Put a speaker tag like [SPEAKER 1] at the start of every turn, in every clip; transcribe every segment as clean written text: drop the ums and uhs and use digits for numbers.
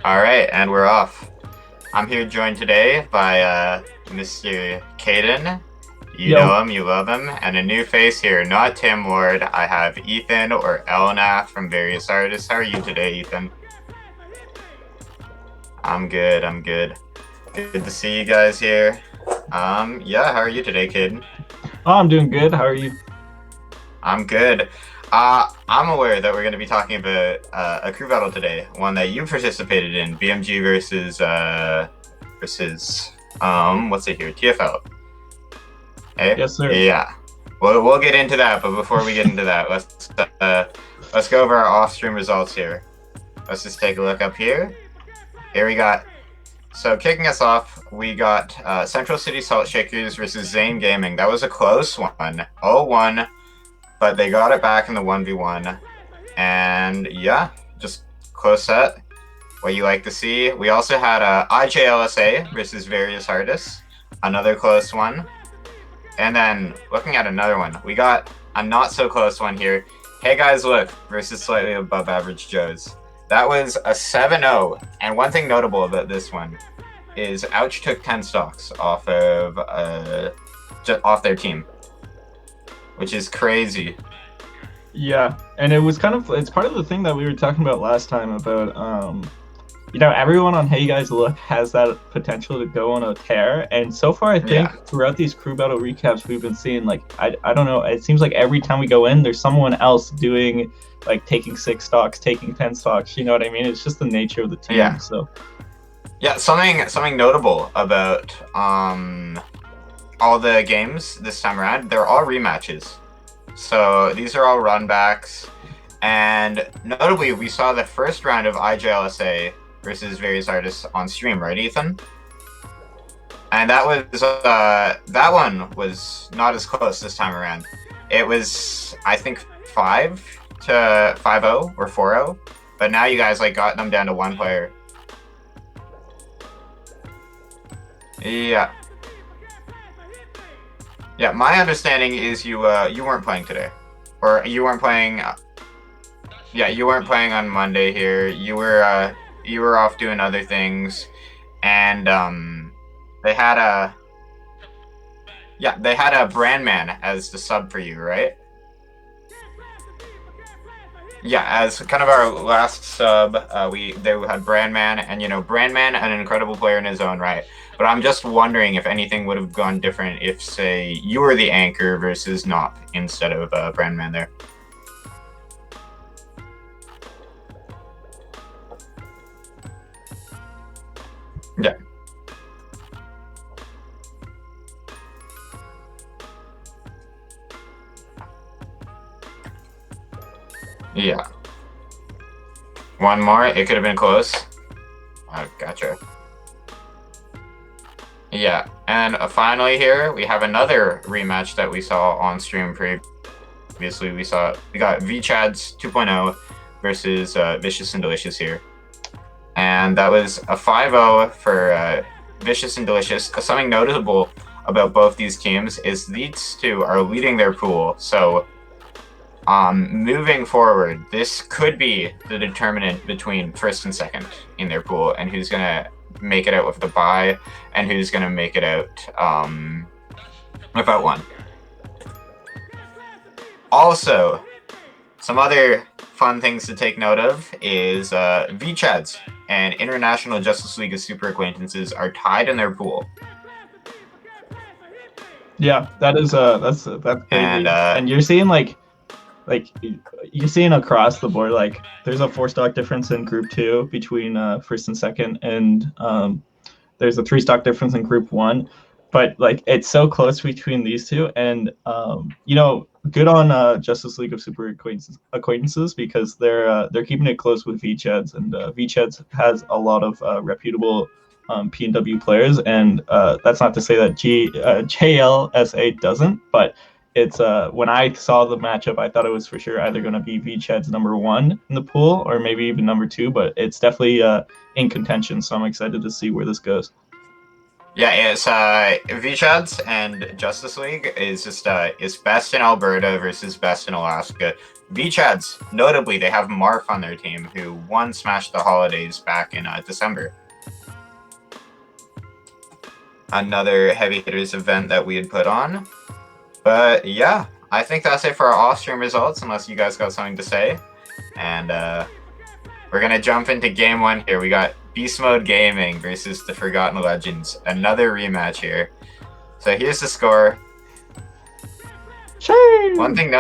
[SPEAKER 1] All right, and we're off. I'm here joined today by Mr. Caden. You
[SPEAKER 2] Yo,
[SPEAKER 1] know him, you love him, and a new face here, not Tim Ward. I have Ethan or Elnath from various artists. How are you today, Ethan? I'm good. I'm good. Good to see you guys here. Yeah, how are you today, Caden?
[SPEAKER 2] I'm doing good. How are you?
[SPEAKER 1] I'm good. I'm aware that we're going to be talking about a crew battle today, one that you participated in, BMG versus what's it here, TFL. Hey,
[SPEAKER 2] Yes, sir.
[SPEAKER 1] yeah. We'll get into that, but before we get into that, let's go over our off-stream results here. Let's just take a look up here. Here we got. So kicking us off, we got Central City Salt Shakers versus Zane Gaming. That was a close one, 0-1, but they got it back in the 1v1. And yeah, just close set. What you like to see. We also had IJLSA versus various artists, another close one. And then looking at another one, we got a not so close one here. Hey Guys Look versus Slightly Above Average Joes. That was a 7-0. And one thing notable about this one is Ouch took 10 stocks off of off their team, which is crazy.
[SPEAKER 2] Yeah, and it's part of the thing that we were talking about last time about everyone on Hey Guys Look has that potential to go on a tear, and so far I think throughout these crew battle recaps we've been seeing, like, I don't know, it seems like every time we go in there's someone else doing, like, taking 6 stocks, taking 10 stocks, you know what I mean? It's just the nature of the team.
[SPEAKER 1] Yeah.
[SPEAKER 2] So
[SPEAKER 1] yeah, something notable about all the games this time around, they're all rematches. So these are all runbacks, and notably, we saw the first round of IJLSA versus various artists on stream, right, Ethan? And that one was not as close this time around. It was, I think, 5-5-0 or 4-0, but now you guys got them down to one player. Yeah. Yeah, my understanding is you weren't playing today, or you weren't playing. Yeah, you weren't playing on Monday here. You were off doing other things, and they had a Brandman as the sub for you, right? Yeah, as kind of our last sub, they had Brandman, and Brandman, an incredible player in his own right. But I'm just wondering if anything would have gone different if, say, you were the anchor versus Nop instead of Brandman there. Yeah. Yeah. One more. It could have been close. Gotcha. Yeah, and finally here, we have another rematch that we saw on stream previously. We got VChads 2.0 versus Vicious and Delicious here. And that was a 5-0 for Vicious and Delicious. Something notable about both these teams is these two are leading their pool. So moving forward, this could be the determinant between first and second in their pool, and who's going to make it out with the bye, and who's going to make it out without one. Also, some other fun things to take note of is VChads and International Justice League of Super Acquaintances are tied in their pool.
[SPEAKER 2] yeah, that's crazy. And you're seeing like you're seeing across the board, like, there's a 4 stock difference in group 2 between first and second, and there's a 3 stock difference in group 1, but like it's so close between these two, and good on Justice League of Super Acquaintances, because they're keeping it close with VChads, and VChads has a lot of reputable PNW players, and that's not to say that JLSA doesn't, but it's when I saw the matchup, I thought it was for sure either going to be VChad's number 1 in the pool, or maybe even number 2, but it's definitely in contention, so I'm excited to see where this goes.
[SPEAKER 1] Yeah, it's VCHADS and Justice League is just is best in Alberta versus best in Alaska. VCHADS, notably, they have Marf on their team, who won Smash the Holidays back in December. Another heavy hitters event that we had put on. But yeah, I think that's it for our off-stream results, unless you guys got something to say. And we're gonna jump into game one here. We got Beast Mode Gaming versus the Forgotten Legends. Another rematch here. So here's the score.
[SPEAKER 2] Sure.
[SPEAKER 1] One thing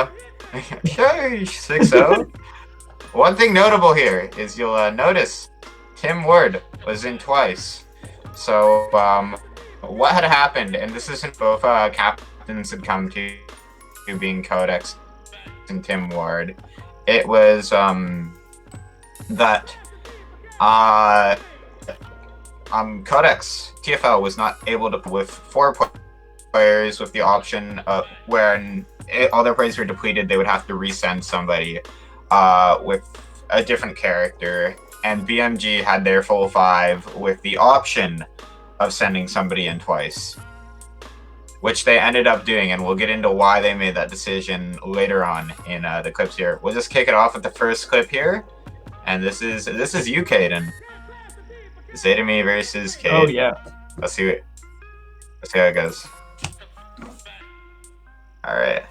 [SPEAKER 1] 6-0. One thing notable here is you'll notice Tim Ward was in twice. So what had happened, and this isn't both captains had come to being Codex and Tim Ward. It was that Codex TFL was not able to with 4 players with the option of when all their players were depleted, they would have to resend somebody with a different character, and BMG had their full 5 with the option of sending somebody in twice, which they ended up doing, and we'll get into why they made that decision later on in the clips here. We'll just kick it off with the first clip here, and this is you, Caden. Zaytomi versus Cade.
[SPEAKER 2] Oh yeah.
[SPEAKER 1] Let's see how it goes. All right.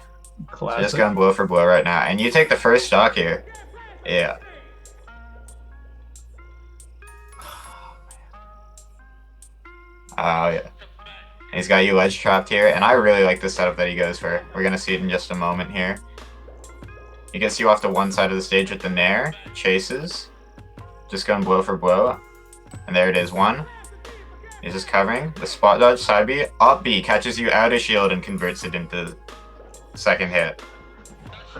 [SPEAKER 1] So just going blow for blow right now, and you take the first stock here. Yeah. Oh yeah. He's got you ledge trapped here, and I really like the setup that he goes for. We're gonna see it in just a moment here. He gets you off to one side of the stage with the Nair, chases, just going blow for blow, and there it is, 1. He's just covering the spot dodge, side B, up B, catches you out of shield and converts it into second hit.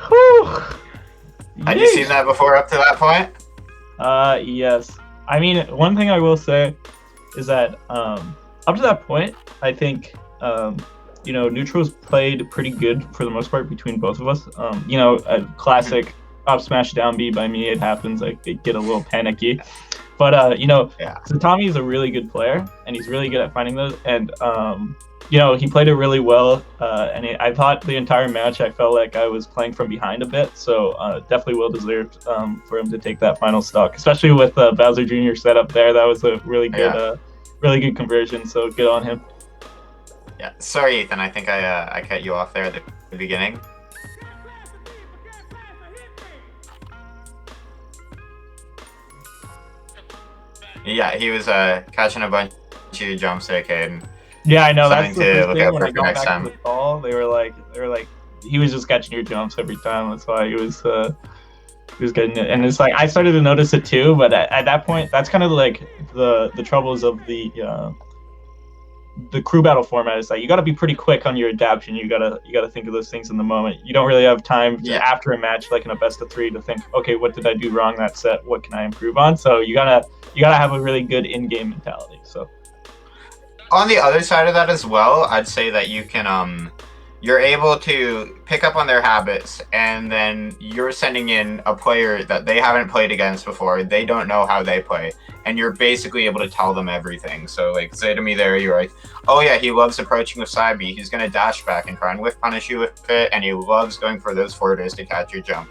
[SPEAKER 2] Whew.
[SPEAKER 1] Had you seen that before up to that point?
[SPEAKER 2] Yes. I mean, one thing I will say is that up to that point, I think neutrals played pretty good for the most part between both of us. A classic up smash down B by me. It happens. I get a little panicky, but Satami is a really good player, and he's really good at finding those. And he played it really well. And I thought the entire match, I felt like I was playing from behind a bit. So definitely well deserved for him to take that final stock, especially with Bowser Jr. set up there. That was a really good. Really good conversion, so good on him.
[SPEAKER 1] Yeah, sorry, Ethan. I think I cut you off there at the beginning. Yeah, he was catching a bunch of your jumps there, Caden.
[SPEAKER 2] Yeah, I know.
[SPEAKER 1] Something
[SPEAKER 2] that's
[SPEAKER 1] to look out for next time.
[SPEAKER 2] To the call, they were like, he was just catching your jumps every time. That's why he was getting it, and it's like I started to notice it too. But at that point, that's kind of like the troubles of the crew battle format. Is that you got to be pretty quick on your adaptation. You gotta think of those things in the moment. You don't really have time to, after a match, like in a best of 3, to think, okay, what did I do wrong that set? What can I improve on? So you gotta have a really good in-game mentality. So
[SPEAKER 1] on the other side of that as well, I'd say that you can you're able to pick up on their habits, and then you're sending in a player that they haven't played against before. They don't know how they play, and you're basically able to tell them everything. So, like, say to me there, you're like, oh yeah, he loves approaching with side B. He's going to dash back and try and whiff punish you with it, and he loves going for those forwards to catch your jump.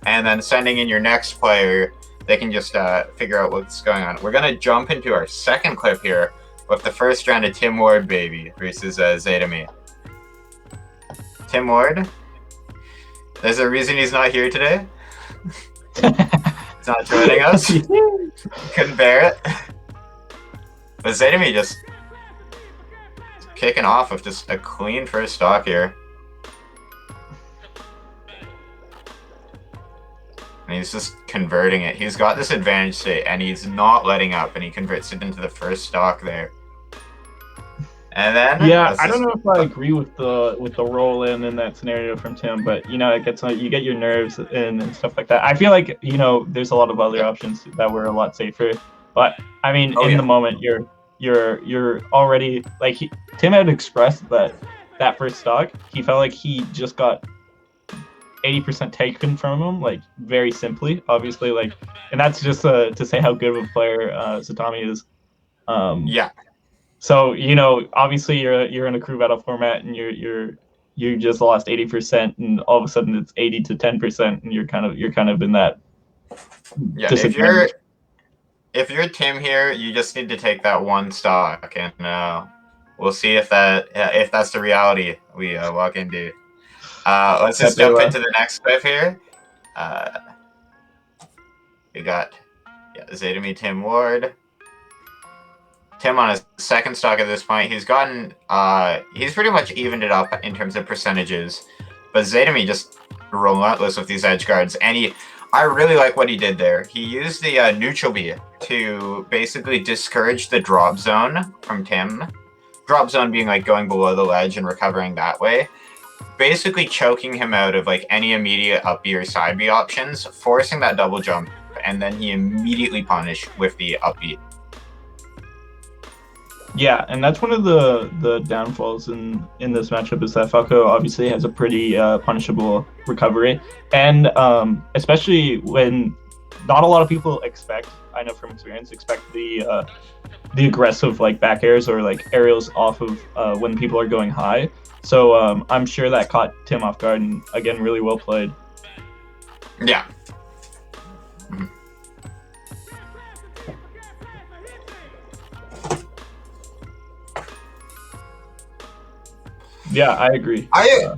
[SPEAKER 1] And then sending in your next player, they can just figure out what's going on. We're going to jump into our second clip here with the first round of Tim Ward, baby, versus Zaytomi. Tim Ward, there's a reason he's not here today. He's not joining us. Couldn't bear it. But Zaytomi just kicking off with just a clean first stock here. And he's just converting it. He's got this advantage state, and he's not letting up, and he converts it into the first stock there. And then
[SPEAKER 2] I don't know if I agree with the roll in that scenario from Tim, but it gets you get your nerves and stuff like that. I feel like there's a lot of other options that were a lot safer, but I mean the moment you're already like Tim had expressed that first stock, he felt like he just got 80% taken from him, like very simply, obviously, like, and that's just to say how good of a player Satami is. So you know, obviously you're in a crew battle format, and you just lost 80%, and all of a sudden it's 80 to 10%, and you're kind of in that disadvantage.
[SPEAKER 1] If you're Tim here, you just need to take that one stock, and we'll see if that's the reality we walk into. Let's just jump into the next clip here. We got Zaytomi Tim Ward. Tim on his second stock at this point. He's gotten he's pretty much evened it up in terms of percentages, but Zaytomi just relentless with these edge guards, and I really like what he did there. He used the neutral B to basically discourage the drop zone from Tim. Drop zone being like going below the ledge and recovering that way. Basically choking him out of like any immediate up B or side B options, forcing that double jump, and then he immediately punished with the up B.
[SPEAKER 2] Yeah, and that's one of the downfalls in this matchup is that Falco obviously has a pretty punishable recovery, and especially when not a lot of people expect, I know from experience, the aggressive like back airs or like aerials off of when people are going high. So I'm sure that caught Tim off guard, and again, really well played.
[SPEAKER 1] Yeah.
[SPEAKER 2] Yeah, I agree.
[SPEAKER 1] I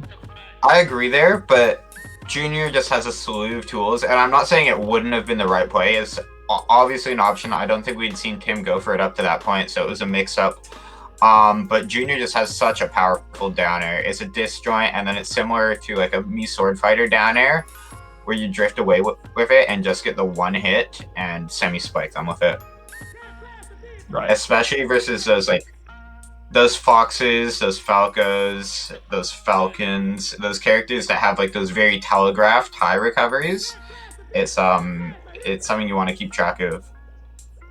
[SPEAKER 1] agree there, but Junior just has a slew of tools, and I'm not saying it wouldn't have been the right play. It's obviously an option. I don't think we'd seen Tim go for it up to that point, so it was a mix-up. But Junior just has such a powerful down air. It's a disjoint, and then it's similar to like a Mii Sword Fighter down air, where you drift away with it and just get the one hit and semi-spike them with it.
[SPEAKER 2] Right.
[SPEAKER 1] Especially versus those Foxes, those Falcos, those Falcons, those characters that have like those very telegraphed high recoveries. It's something you want to keep track of.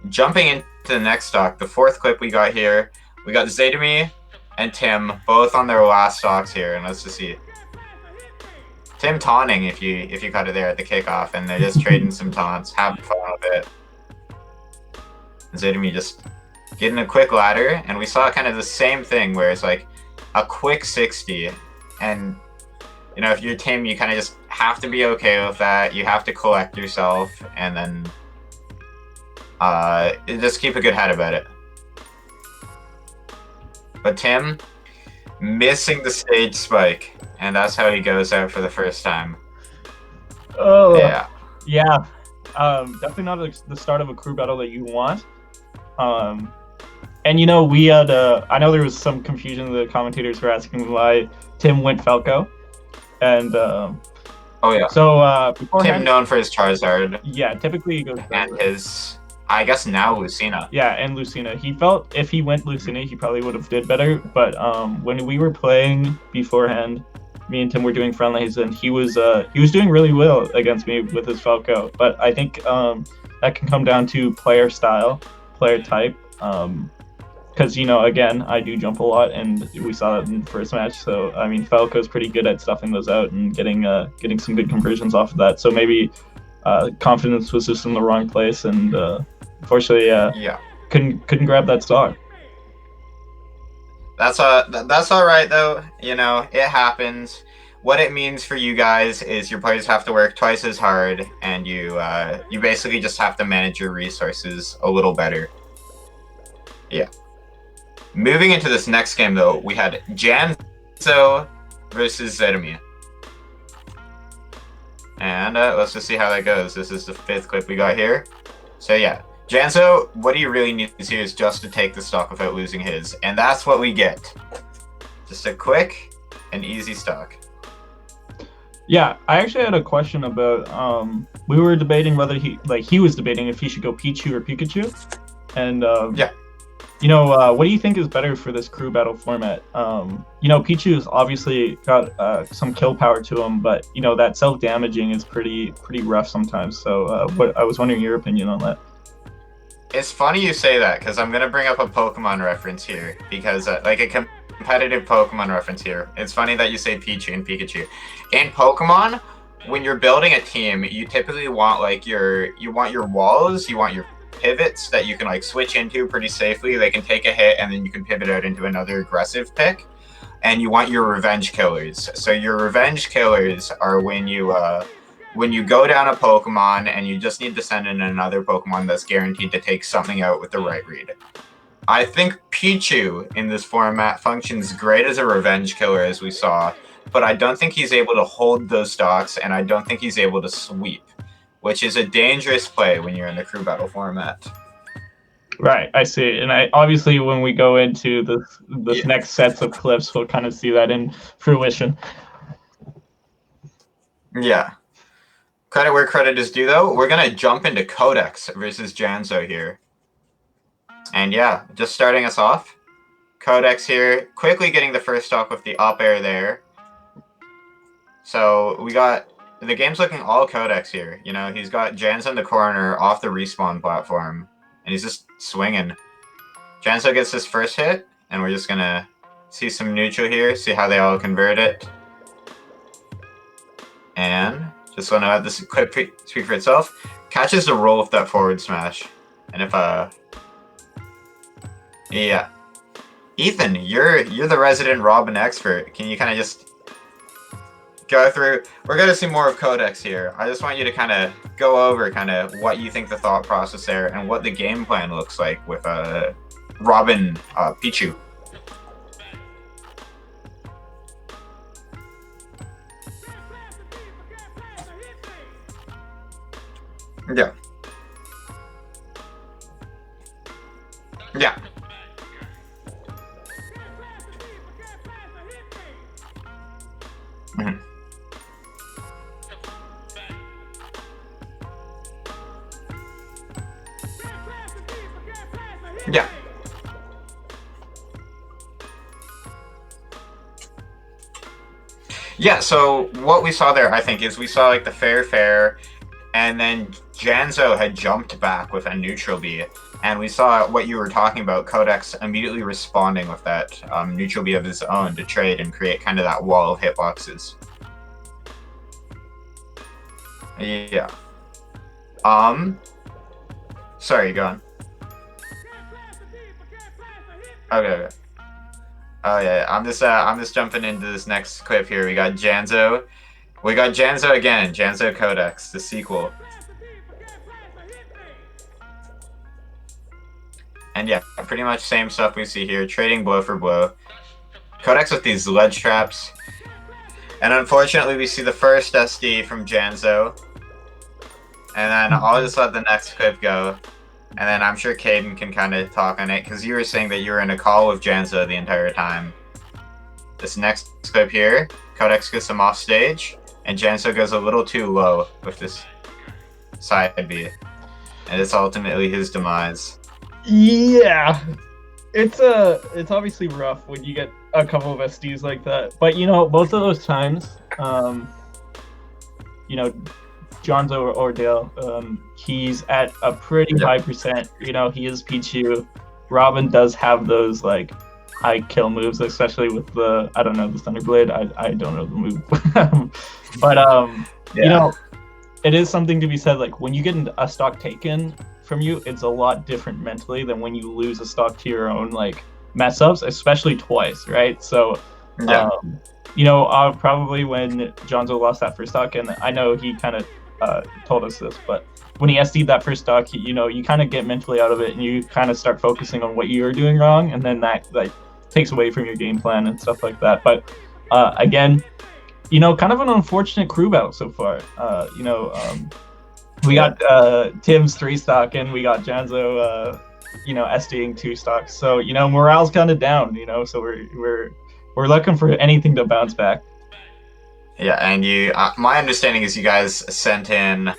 [SPEAKER 1] Jumping into the next stock, the fourth clip we got here, we got Zaytomi and Tim both on their last stocks here, and let's just see. Tim taunting if you cut it there at the kickoff, and they're just trading some taunts, having fun with it. Zaytomi just getting a quick ladder, and we saw kind of the same thing where it's like a quick 60, and you know, if you're Tim, you kind of just have to be okay with that. You have to collect yourself, and then just keep a good head about it. But Tim missing the stage spike, and that's how he goes out for the first time.
[SPEAKER 2] Oh yeah, definitely not the start of a crew battle that you want. And you know, we had I know there was some confusion. The commentators were asking why Tim went Falco, and
[SPEAKER 1] oh yeah.
[SPEAKER 2] So
[SPEAKER 1] Tim known for his Charizard.
[SPEAKER 2] Yeah, typically he goes
[SPEAKER 1] and his, I guess now Lucina.
[SPEAKER 2] Yeah, and Lucina. He felt if he went Lucina, he probably would have did better. But when we were playing beforehand, me and Tim were doing friendlies, and he was doing really well against me with his Falco. But I think that can come down to player style, player type. Because, you know, again, I do jump a lot, and we saw that in the first match. So, I mean, Falco's pretty good at stuffing those out and getting some good conversions off of that. So maybe confidence was just in the wrong place, and unfortunately, couldn't grab that stock.
[SPEAKER 1] That's all right though. You know, it happens. What it means for you guys is your players have to work twice as hard, and you basically just have to manage your resources a little better. Yeah. Moving into this next game, though, we had Janzo versus Zaytomi. And let's just see how that goes. This is the fifth clip we got here. So yeah, Janzo, what he really needs here is just to take the stock without losing his. And that's what we get. Just a quick and easy stock.
[SPEAKER 2] Yeah, I actually had a question about, we were debating whether he was debating if he should go Pichu or Pikachu. And
[SPEAKER 1] yeah.
[SPEAKER 2] You know, what do you think is better for this crew battle format? You know, Pichu's obviously got some kill power to him, but you know that self-damaging is pretty rough sometimes. So, I was wondering your opinion on that.
[SPEAKER 1] It's funny you say that, because I'm gonna bring up a Pokemon reference here, because like a competitive Pokemon reference here. It's funny that you say Pichu and Pikachu. In Pokemon, when you're building a team, you typically want like your walls, you want your pivots that you can like switch into pretty safely. They can take a hit and then you can pivot out into another aggressive pick. And you want your revenge killers. So your revenge killers are when you go down a Pokemon and you just need to send in another Pokemon that's guaranteed to take something out with the right read. I think Pichu in this format functions great as a revenge killer, as we saw, but I don't think he's able to hold those stocks, and I don't think he's able to sweep, which is a dangerous play when you're in the crew battle format.
[SPEAKER 2] Right, I see. And obviously when we go into this next sets of clips, we'll kind of see that in fruition.
[SPEAKER 1] Yeah. Credit where credit is due, though. We're going to jump into Codex versus Janzo here. And yeah, just starting us off. Codex here, quickly getting the first stock with the up air there. So we got... The game's looking all Codex here. You know, he's got Janzo in the corner off the respawn platform. And he's just swinging. Janzo gets his first hit, and we're just gonna see some neutral here, see how they all convert it. And just want to have this clip speak for itself. Catches the roll with that forward smash. And if yeah. Ethan, you're the resident Robin expert. Can you kind of just go through? We're gonna see more of Codex here. I just want you to kind of go over kind of what you think the thought process there and what the game plan looks like with Robin Pichu. Yeah. Yeah. Mm-hmm. Yeah. Yeah, so what we saw there, I think, is we saw like the fair, and then Janzo had jumped back with a neutral B, and we saw what you were talking about, Codex immediately responding with that neutral B of his own to trade and create kind of that wall of hitboxes. Yeah. Sorry, go on. Okay. Oh yeah, I'm just jumping into this next clip here. We got Janzo. We got Janzo again, Janzo Codex, the sequel. And yeah, pretty much same stuff we see here, trading blow for blow. Codex with these ledge traps. And unfortunately we see the first SD from Janzo. And then I'll just let the next clip go. And then I'm sure Caden can kind of talk on it, because you were saying that you were in a call with Janzo the entire time. This next clip here, Codex gets him off stage, and Janzo goes a little too low with this side B. And it's ultimately his demise.
[SPEAKER 2] Yeah. It's obviously rough when you get a couple of SDs like that. But you know, both of those times, you know, Janzo or Dale, he's at a pretty high percent. You know, he is Pichu. Robin does have those like high kill moves, especially with the, I don't know, the Thunderblade. I don't know the move. But you know, it is something to be said, like when you get a stock taken from you, it's a lot different mentally than when you lose a stock to your own like mess ups, especially twice, right? So you know, probably when Janzo lost that first stock, and I know he kind of told us this, but when he SD'd that first stock, you know, you kind of get mentally out of it and you kind of start focusing on what you're doing wrong, and then that like takes away from your game plan and stuff like that. But again, you know, kind of an unfortunate crew battle so far. You know, we got Tim's 3 stock and we got Janzo you know, SDing 2 stocks, so you know, morale's kind of down, you know, so we're looking for anything to bounce back.
[SPEAKER 1] Yeah, and you, my understanding is you guys sent in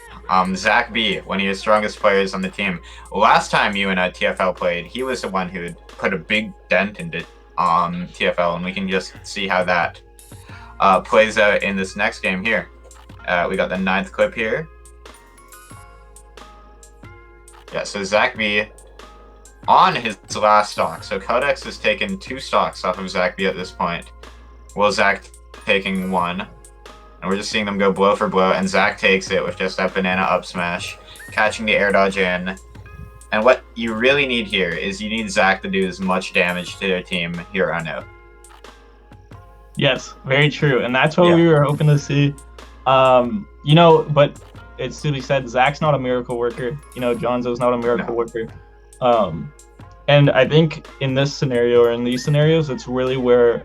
[SPEAKER 1] Zach B, one of your strongest players on the team. Last time you and TFL played, he was the one who had put a big dent into TFL, and we can just see how that plays out in this next game here. We got the 9th clip here. Yeah, so Zach B on his last stock. So Codex has taken 2 stocks off of Zach B at this point. Well, Zach taking 1. And we're just seeing them go blow for blow, and Zach takes it with just that banana up smash, catching the air dodge in. And what you really need here is you need Zach to do as much damage to their team here on out.
[SPEAKER 2] Yes, very true. And that's what we were hoping to see. You know, but it's to be said, Zach's not a miracle worker. You know, Jonzo's not a miracle worker. And I think in this scenario, or in these scenarios, it's really where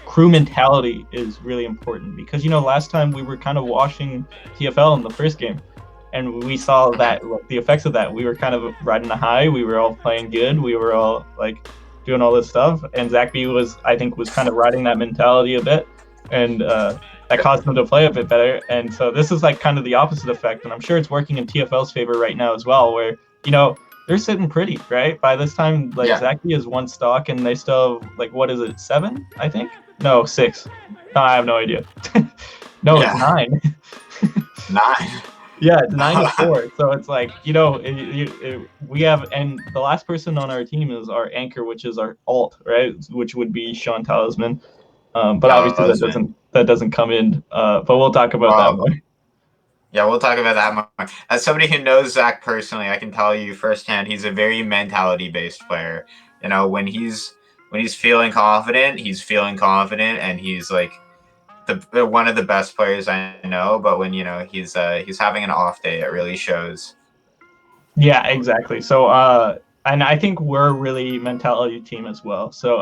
[SPEAKER 2] crew mentality is really important. Because, you know, last time we were kind of washing TFL in the first game. And we saw that, like, the effects of that. We were kind of riding a high. We were all playing good. We were all, like, doing all this stuff. And Zach B was kind of riding that mentality a bit. And that caused him to play a bit better. And so this is, like, kind of the opposite effect. And I'm sure it's working in TFL's favor right now as well, where, you know, they're sitting pretty, right? By this time, like, Zach B is one stock, and they still have, like, what is it, 7, I think? No, 6. No, I have no idea. No, it's 9.
[SPEAKER 1] 9?
[SPEAKER 2] Yeah, it's 9-4. So it's like, you know, we have, and the last person on our team is our anchor, which is our alt, right? Which would be Sean Talisman. But obviously that doesn't come in. But we'll talk about that more.
[SPEAKER 1] Yeah, we'll talk about that more. As somebody who knows Zach personally, I can tell you firsthand he's a very mentality-based player. You know, when he's feeling confident, and he's like one of the best players I know. But when, you know, he's having an off day, it really shows.
[SPEAKER 2] Yeah, exactly. So and I think we're a really mentality team as well. So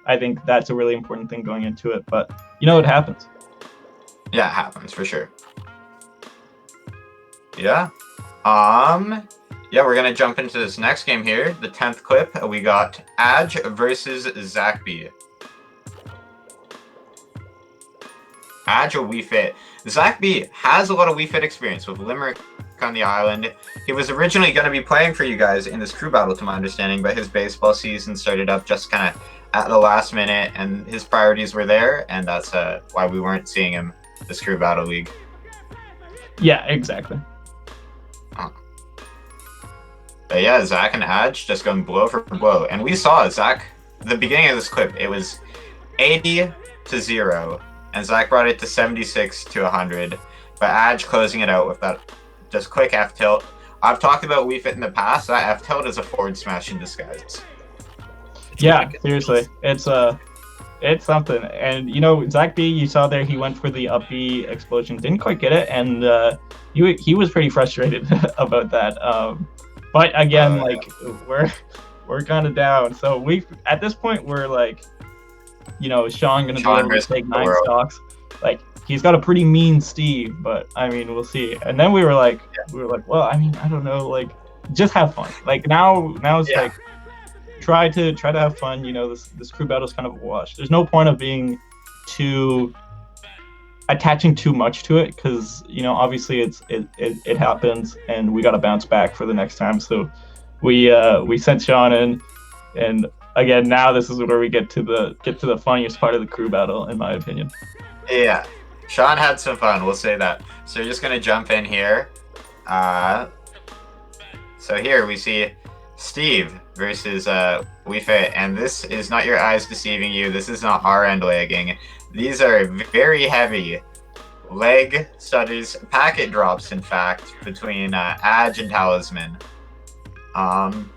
[SPEAKER 2] I think that's a really important thing going into it. But, you know, it happens.
[SPEAKER 1] Yeah, it happens for sure. Yeah. We're gonna jump into this next game here. The 10th clip. We got Adge versus Zach B. Adge or Wii Fit. Zach B has a lot of Wii Fit experience with Limerick on the island. He was originally going to be playing for you guys in this crew battle, to my understanding, but his baseball season started up just kind of at the last minute, and his priorities were there, and that's why we weren't seeing him this crew battle league.
[SPEAKER 2] Yeah, exactly.
[SPEAKER 1] But yeah, Zach and Adge just going blow for blow. And we saw Zach, the beginning of this clip, it was 80-0. And Zach brought it to 76-100. But Adge closing it out with that just quick F tilt. I've talked about Wii Fit in the past. That F tilt is a forward smash in disguise.
[SPEAKER 2] Yeah, seriously. It's something. And, you know, Zach B, you saw there, he went for the up B explosion. Didn't quite get it. And he was pretty frustrated about that. But again, we're kind of down. So at this point, we're like, you know, is Sean going to be able to take 9 stocks? Like, he's got a pretty mean Steve, but I mean, we'll see. And then we were like, well, I mean, I don't know, like, just have fun. Like now it's like, try to have fun. You know, this crew battle is kind of a wash. There's no point of being attaching too much to it, because, you know, obviously it happens, and we got to bounce back for the next time. So we sent Sean in, and again, now this is where we get to the funniest part of the crew battle, in my opinion.
[SPEAKER 1] Yeah, Sean had some fun, we'll say that. So we're just gonna jump in here. So here we see Steve versus Wii Fit, and this is not your eyes deceiving you. This is not our end lagging. These are very heavy leg studies, packet drops, in fact, between Adge and Talisman. And,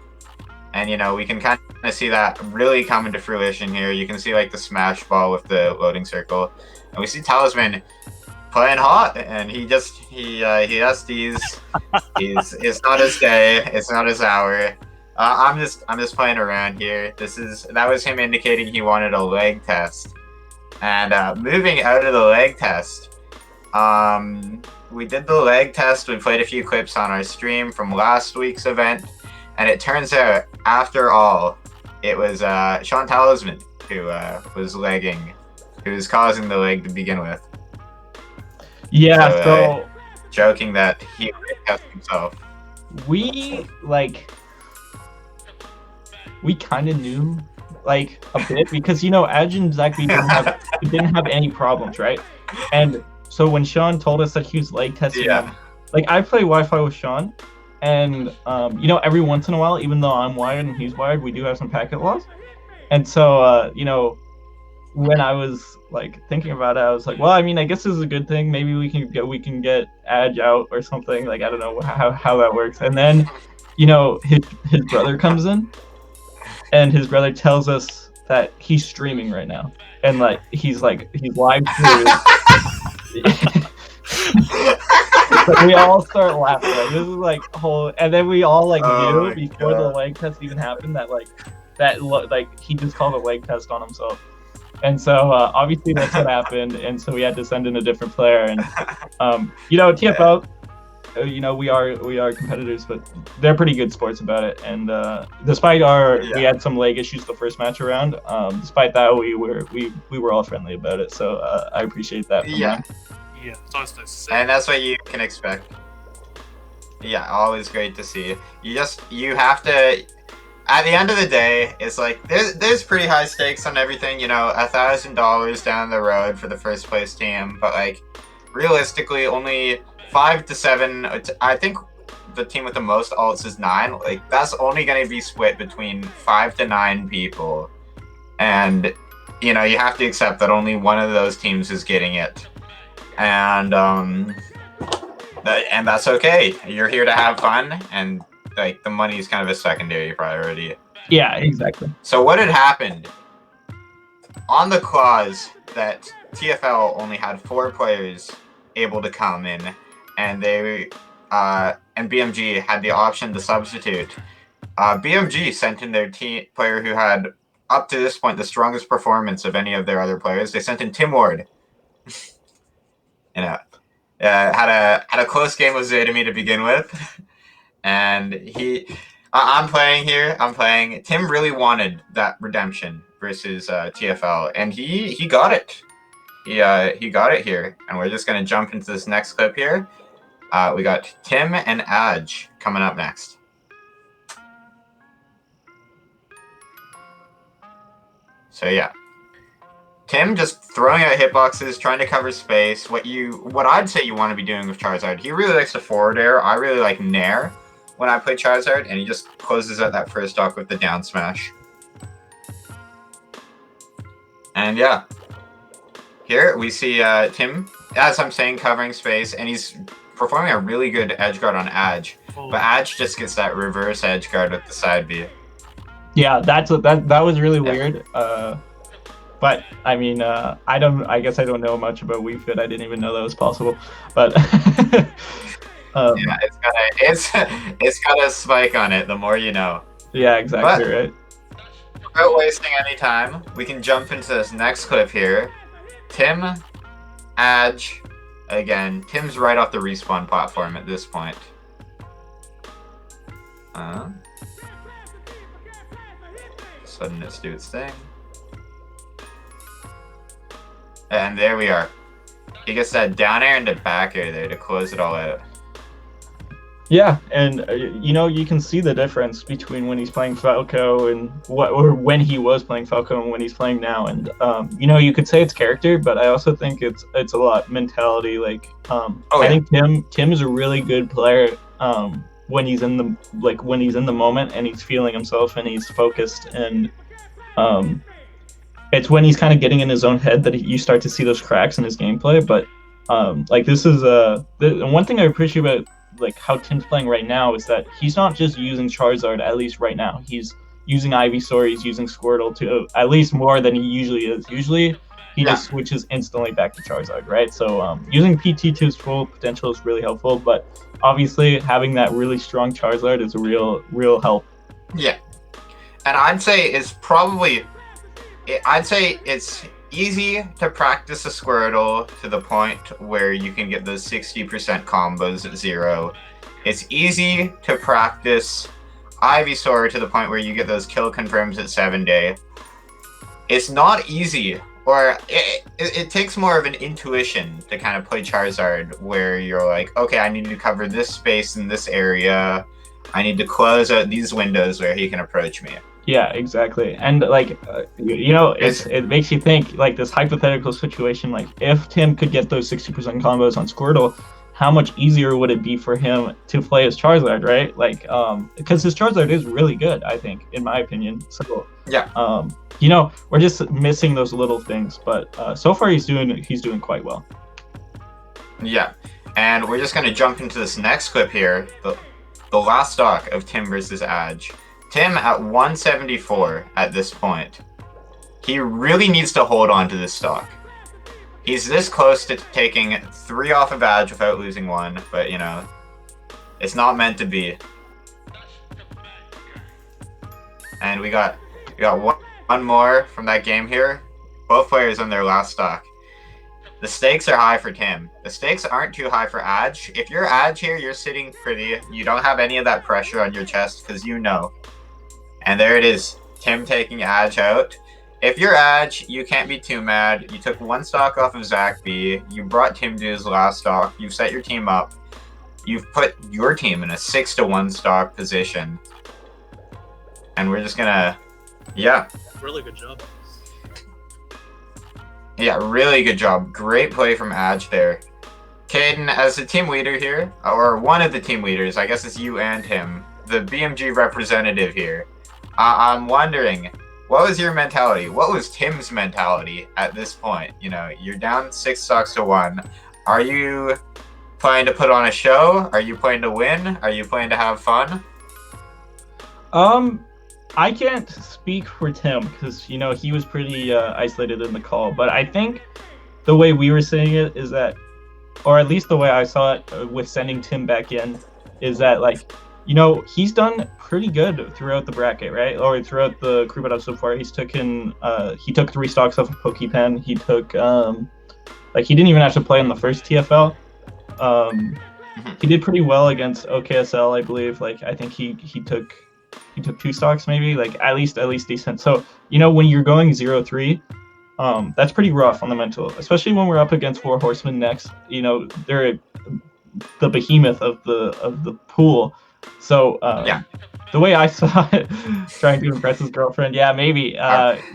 [SPEAKER 1] you know, we can kind of see that really come into fruition here. You can see, like, the smash ball with the loading circle. And we see Talisman playing hot, and he has these. It's not his day. It's not his hour. I'm just playing around here. That was him indicating he wanted a leg test. And moving out of the leg test, we did the leg test. We played a few clips on our stream from last week's event, and it turns out, after all, it was Sean Talisman who was legging, who was causing the leg to begin with.
[SPEAKER 2] Yeah, so
[SPEAKER 1] joking that he leg tested himself.
[SPEAKER 2] We kind of knew, like, a bit, because, you know, Adge and Zach B didn't have any problems, right? And so when Sean told us that he was leg testing, like, I play Wi-Fi with Sean, and you know, every once in a while, even though I'm wired and he's wired, we do have some packet loss. And so you know, when I was like thinking about it, I was like, well, I mean, I guess this is a good thing. Maybe we can get Edge out or something. Like, I don't know how that works. And then, his brother comes in, and his brother tells us that he's streaming right now, and like he's live streaming. We all start laughing. Like, this is like whole, and then we all knew before the leg test even happened that he just called a leg test on himself. And so obviously that's what happened, and so we had to send in a different player. And TFL, we are competitors, but they're pretty good sports about it. And despite we had some leg issues the first match around, despite that we were all friendly about it. So I appreciate that.
[SPEAKER 1] Yeah,
[SPEAKER 3] it's always nice to see.
[SPEAKER 1] And that's what you can expect. Yeah, always great to see. You have to. At the end of the day, it's like there's pretty high stakes on everything, $1,000 down the road for the first place team, but like realistically only 5 to 7. I think the team with the most alts is 9. Like that's only going to be split between 5 to 9 people, and you have to accept that only one of those teams is getting it, and that's okay. You're here to have fun, and like the money is kind of a secondary priority.
[SPEAKER 2] Yeah, exactly.
[SPEAKER 1] So what had happened on the clause that TFL only had 4 players able to come in, and and BMG had the option to substitute. BMG sent in their team player who had up to this point the strongest performance of any of their other players. They sent in Tim Ward. Had a close game with Zedemy to begin with. And I'm playing here. Tim really wanted that redemption versus TFL, and he got it. He got it here, and we're just gonna jump into this next clip here. We got Tim and Adge coming up next. So yeah, Tim just throwing out hitboxes, trying to cover space. What I'd say you want to be doing with Charizard. He really likes to forward air. I really like Nair when I play Charizard, and he just closes out that first stock with the down smash. And yeah, here we see Tim, as I'm saying, covering space, and he's performing a really good edge guard on Adge. But Adge just gets that reverse edge guard with the side B.
[SPEAKER 2] Yeah, that was really weird. But I mean, I guess I don't know much about Wii Fit. I didn't even know that was possible. But
[SPEAKER 1] yeah, it's got a spike on it. The more you know.
[SPEAKER 2] Yeah, exactly. Right.
[SPEAKER 1] Without wasting any time, we can jump into this next clip here. Tim, Adge, again. Tim's right off the respawn platform at this point. Sudden let's do its thing. And there we are. He gets that down air and the back air there to close it all out.
[SPEAKER 2] Yeah, and you can see the difference between when he's playing Falco and when he was playing Falco and when he's playing now. And you could say it's character, but I also think it's a lot mentality. Like, I think Tim is a really good player when he's in the moment and he's feeling himself and he's focused, and it's when he's kind of getting in his own head that you start to see those cracks in his gameplay. But this is one thing I appreciate about like how Tim's playing right now is that he's not just using Charizard, at least right now. He's using Ivysaur, he's using Squirtle to at least more than he usually is. Usually he just switches instantly back to Charizard, right? So using PT to its full potential is really helpful, but obviously having that really strong Charizard is a real help.
[SPEAKER 1] Yeah. And I'd say it's easy to practice a Squirtle to the point where you can get those 60% combos at 0. It's easy to practice Ivysaur to the point where you get those kill confirms at 7-day. It's not easy, or it takes more of an intuition to kind of play Charizard, where you're like, okay, I need to cover this space in this area. I need to close out these windows where he can approach me.
[SPEAKER 2] Yeah, exactly. And it makes you think, like, this hypothetical situation, like if Tim could get those 60% combos on Squirtle, how much easier would it be for him to play as Charizard, right? Like, because his Charizard is really good, I think, in my opinion. So
[SPEAKER 1] Yeah.
[SPEAKER 2] We're just missing those little things, but so far he's doing quite well.
[SPEAKER 1] Yeah, and we're just gonna jump into this next clip here. The last stock of Tim versus Adge. Tim at 174 at this point. He really needs to hold on to this stock. He's this close to taking 3 off of Adge without losing 1, but it's not meant to be. And we got one more from that game here. Both players on their last stock. The stakes are high for Tim. The stakes aren't too high for Adge. If you're Adge here, you're sitting pretty. You don't have any of that pressure on your chest because you know. And there it is. Tim taking Adge out. If you're Adge, you can't be too mad. You took 1 stock off of Zach B. You brought Tim to his last stock. You've set your team up. You've put your team in a 6-1 stock position. And we're just gonna,
[SPEAKER 3] Really good job.
[SPEAKER 1] Yeah, really good job. Great play from Adge there. Caden, as the team leader here, or one of the team leaders, I guess it's you and him, the BMG representative here. I'm wondering, what was your mentality? What was Tim's mentality at this point? You're down 6 stocks to 1. Are you playing to put on a show? Are you playing to win? Are you playing to have fun?
[SPEAKER 2] I can't speak for Tim because he was pretty isolated in the call, but I think the way we were saying it is that, or at least the way I saw it with sending Tim back in, is that he's done pretty good throughout the bracket, right? Or throughout the crew battle so far. He took 3 stocks off of PokePen. He took he didn't even have to play in the first TFL. He did pretty well against OKSL, I believe. I think he took 2 stocks maybe, at least decent. So when you're going 0-3, that's pretty rough on the mental, especially when we're up against 4 Horsemen next. They're the behemoth of the pool. So the way I saw it, trying to impress his girlfriend, maybe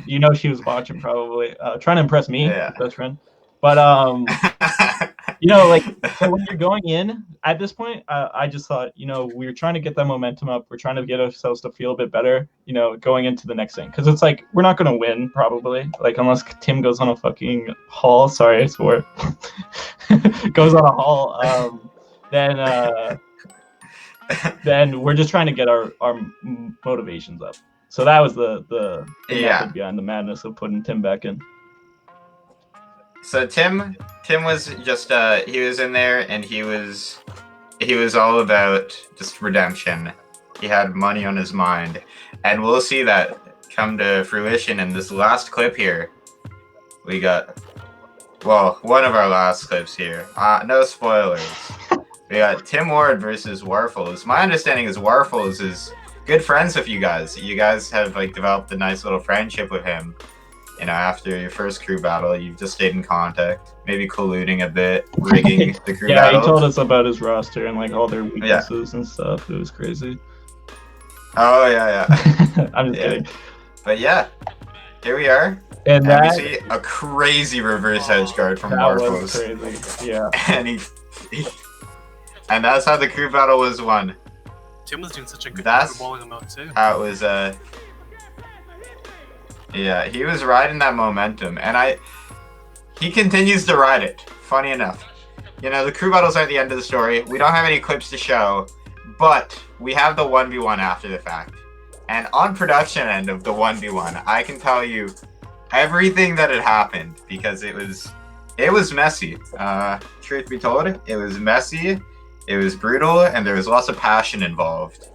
[SPEAKER 2] she was watching probably, trying to impress me, his best friend. But so when you're going in at this point, I just thought, we're trying to get that momentum up. We're trying to get ourselves to feel a bit better, going into the next thing. Because it's we're not going to win, probably. Unless Tim goes on a fucking haul. Sorry, I swore. Goes on a haul. Then we're just trying to get our motivations up. So that was the method behind the madness of putting Tim back in.
[SPEAKER 1] So Tim was just he was in there and he was all about just redemption. He had money on his mind, and we'll see that come to fruition in this last clip here. We got one of our last clips here. No spoilers. We got Tim Ward versus Warfels. My understanding is Warfels is good friends with you guys. You guys have developed a nice little friendship with him. After your first crew battle, you've just stayed in contact, maybe colluding a bit, rigging the crew battle.
[SPEAKER 2] Yeah, he told us about his roster and all their weaknesses and stuff. It was crazy.
[SPEAKER 1] Oh yeah.
[SPEAKER 2] I'm just kidding.
[SPEAKER 1] But here we are.
[SPEAKER 2] And
[SPEAKER 1] we see a crazy reverse edge guard from Warfels.
[SPEAKER 2] That was crazy. Yeah.
[SPEAKER 1] And that's how the crew battle was won.
[SPEAKER 3] Tim was doing such a good job balling him out too.
[SPEAKER 1] How it was he was riding that momentum, and he continues to ride it. Funny enough, the crew battles aren't the end of the story. We don't have any clips to show, but we have the 1v1 after the fact. And on production end of the 1v1, I can tell you everything that had happened because it was messy. Truth be told, it was messy, it was brutal, and there was lots of passion involved.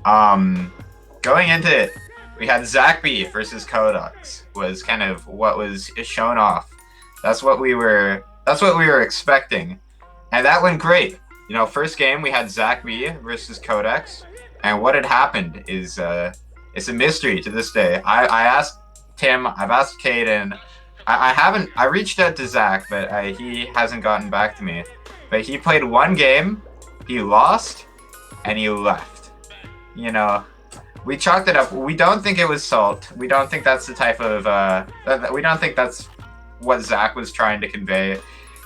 [SPEAKER 1] Going into it, we had Zach B versus Codex was kind of what was shown off. That's what we were expecting, and that went great. First game we had Zach B versus Codex, and what had happened is it's a mystery to this day. I asked Tim, I've asked Caden, I reached out to Zach, but he hasn't gotten back to me. But he played 1 game, he lost, and he left. We chalked it up. We don't think it was salt. We don't think that's the type of we don't think that's what Zach was trying to convey.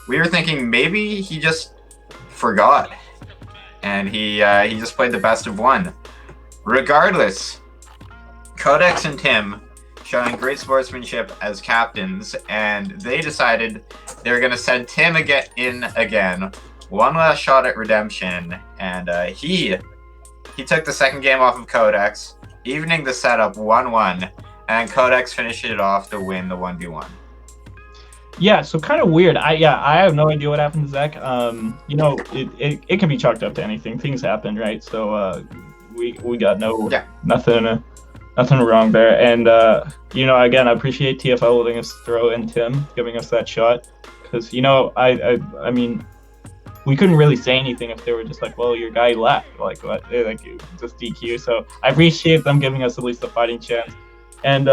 [SPEAKER 1] We were thinking maybe he just forgot, and he just played the best of 1. Regardless, Codex and Tim showing great sportsmanship as captains, and they decided they were going to send Tim in again. One last shot at redemption, and he took the second game off of Codex, evening the setup 1-1, and Codex finished it off to win the 1v1.
[SPEAKER 2] Yeah, so kind of weird. I have no idea what happened to Zach. You know, it can be chalked up to anything. Things happen, right? So we got nothing wrong there. And you know, again, I appreciate TFL letting us throw in Tim, giving us that shot, because you know, I mean, we couldn't really say anything if they were just like, well, your guy left, like what, like just DQ. So I appreciate them giving us at least a fighting chance. And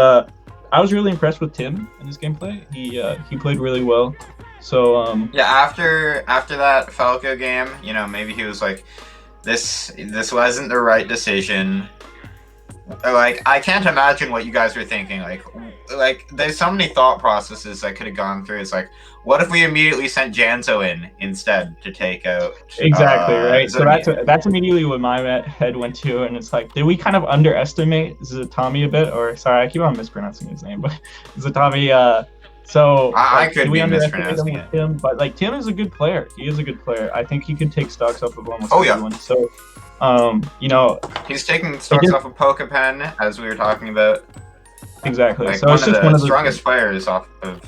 [SPEAKER 2] I was really impressed with Tim in his gameplay. He played really well. So
[SPEAKER 1] yeah, after that Falco game, you know, maybe he was like, this wasn't the right decision. Like, I can't imagine what you guys were thinking. Like there's so many thought processes I could have gone through. It's like, what if we immediately sent Janzo in instead to take out?
[SPEAKER 2] Exactly, right. So that's immediately what my head went to, and it's like, did we kind of underestimate Zatami a bit? Or sorry, I keep on mispronouncing his name, but Zatami. So
[SPEAKER 1] I could be mispronouncing it.
[SPEAKER 2] Tim, but like Tim is a good player. He is a good player. I think he could take stocks off of almost everyone. Yeah. So. You know,
[SPEAKER 1] he's taking stocks off of Pokepen, as we were talking about.
[SPEAKER 2] Exactly.
[SPEAKER 1] Like,
[SPEAKER 2] so
[SPEAKER 1] one of the strongest players off of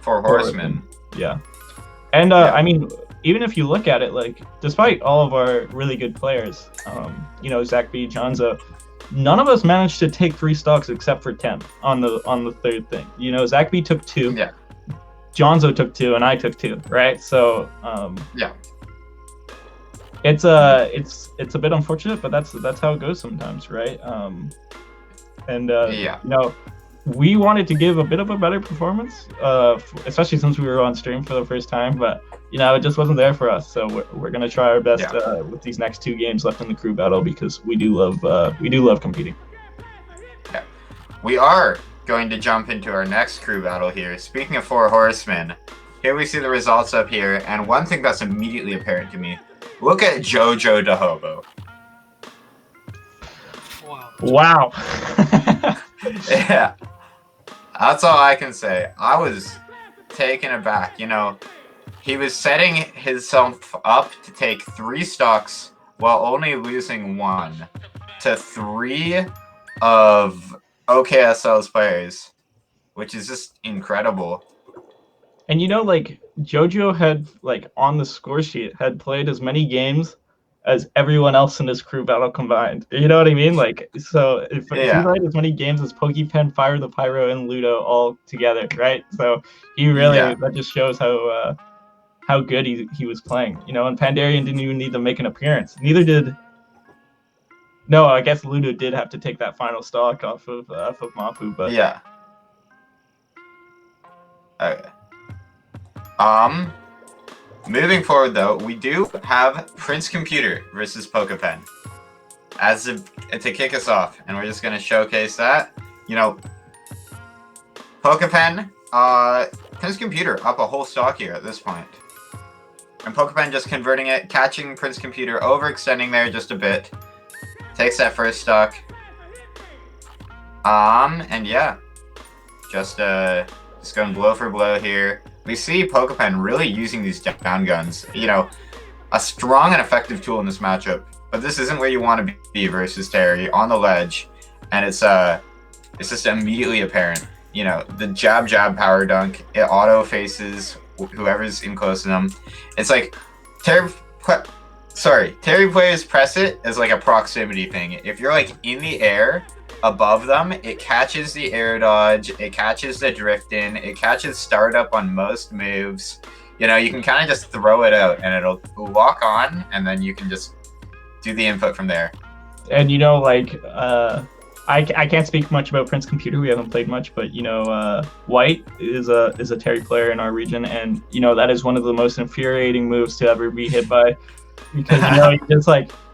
[SPEAKER 1] Four Horsemen.
[SPEAKER 2] Yeah. And I mean, even if you look at it, like, despite all of our really good players, you know, Zach B, Janzo, none of us managed to take 3 stocks except for Tim on the third thing. You know, Zach B took 2.
[SPEAKER 1] Yeah.
[SPEAKER 2] Janzo took 2, and I took 2. Right. So.
[SPEAKER 1] Yeah.
[SPEAKER 2] It's a bit unfortunate, but that's how it goes sometimes, right?
[SPEAKER 1] Yeah.
[SPEAKER 2] You know, we wanted to give a bit of a better performance, especially since we were on stream for the first time, but you know, it just wasn't there for us. So we're gonna try our best with these next 2 games left in the crew battle, because we do love competing.
[SPEAKER 1] Yeah. We are going to jump into our next crew battle here. Speaking of Four Horsemen, here we see the results up here, and one thing that's immediately apparent to me. Look at Jojo DeHobo.
[SPEAKER 2] Wow.
[SPEAKER 1] Yeah. That's all I can say. I was taken aback. You know, he was setting himself up to take 3 stocks while only losing 1 to 3 of OKSL's players, which is just incredible.
[SPEAKER 2] And you know, like, Jojo had, like, on the score sheet, had played as many games as everyone else in this crew battle combined. You know what I mean? Like, so if he played as many games as Pokepen, Fire the Pyro, and Ludo all together, right? So he really, that just shows how good he was playing. You know, and Pandarian didn't even need to make an appearance. Neither did. No, I guess Ludo did have to take that final stock off of Mapu, but
[SPEAKER 1] yeah. Okay. Moving forward though, we do have Prince Computer versus Pokepen to kick us off, and we're just gonna showcase that. You know, Pokepen, Prince Computer up a whole stock here at this point, and Pokepen just converting it, catching Prince Computer, overextending there just a bit, takes that first stock. And yeah, just going blow for blow here. We see Pokepen really using these down guns. You know, a strong and effective tool in this matchup. But this isn't where you want to be versus Terry on the ledge, and it's just immediately apparent. You know, the jab power dunk, it auto faces whoever's in close to them. It's like Terry players press it as like a proximity thing. If you're like in the air above them, it catches the air dodge, it catches the drift in, it catches startup on most moves. You know, you can kind of just throw it out and it'll lock on, and then you can just do the input from there.
[SPEAKER 2] And you know, like, I can't speak much about Prince Computer. We haven't played much, but you know, White is a Terry player in our region, and you know, that is one of the most infuriating moves to ever be hit by, because you know,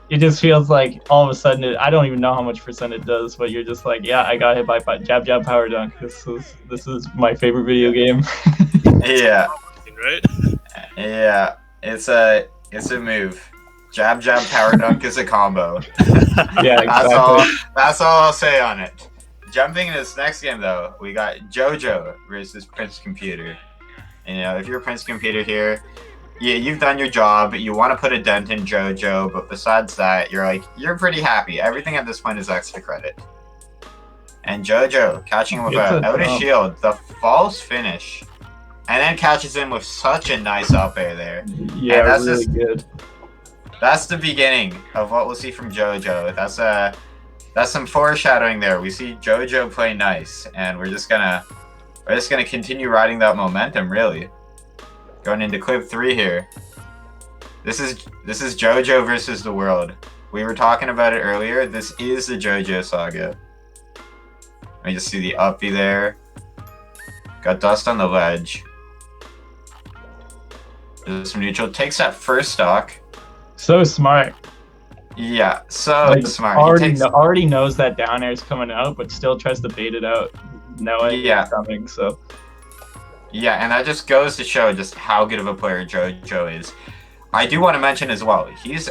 [SPEAKER 2] it just feels like all of a sudden, I don't even know how much percent it does, but you're just like, yeah, I got hit by jab power dunk. This is my favorite video game.
[SPEAKER 1] Yeah.
[SPEAKER 3] Right?
[SPEAKER 1] Yeah. It's a move. Jab power dunk is a combo.
[SPEAKER 2] Yeah, exactly.
[SPEAKER 1] That's all I'll say on it. jumping into this next game, though, we got JoJo versus Prince Computer. And, you know, if you're Prince Computer here, yeah, you've done your job. You want to put a dent in JoJo, but besides that, you're pretty happy. Everything at this point is extra credit. And JoJo catching him with out of shield, the false finish, and then catches him with such a nice up air there.
[SPEAKER 2] Yeah, and that's really good.
[SPEAKER 1] That's the beginning of what we'll see from JoJo. That's some foreshadowing there. We see JoJo play nice, and we're just gonna continue riding that momentum, really. Going into clip 3 here. This is JoJo versus the world. We were talking about it earlier. This is the JoJo saga. Let me just see the uppy there. Got Dust on the ledge. There's some neutral. Takes that first stock.
[SPEAKER 2] So smart.
[SPEAKER 1] Yeah, so smart.
[SPEAKER 2] Already knows that down air is coming out, but still tries to bait it out, knowing it's coming. So.
[SPEAKER 1] Yeah, and that just goes to show just how good of a player JoJo is. I do want to mention as well, he's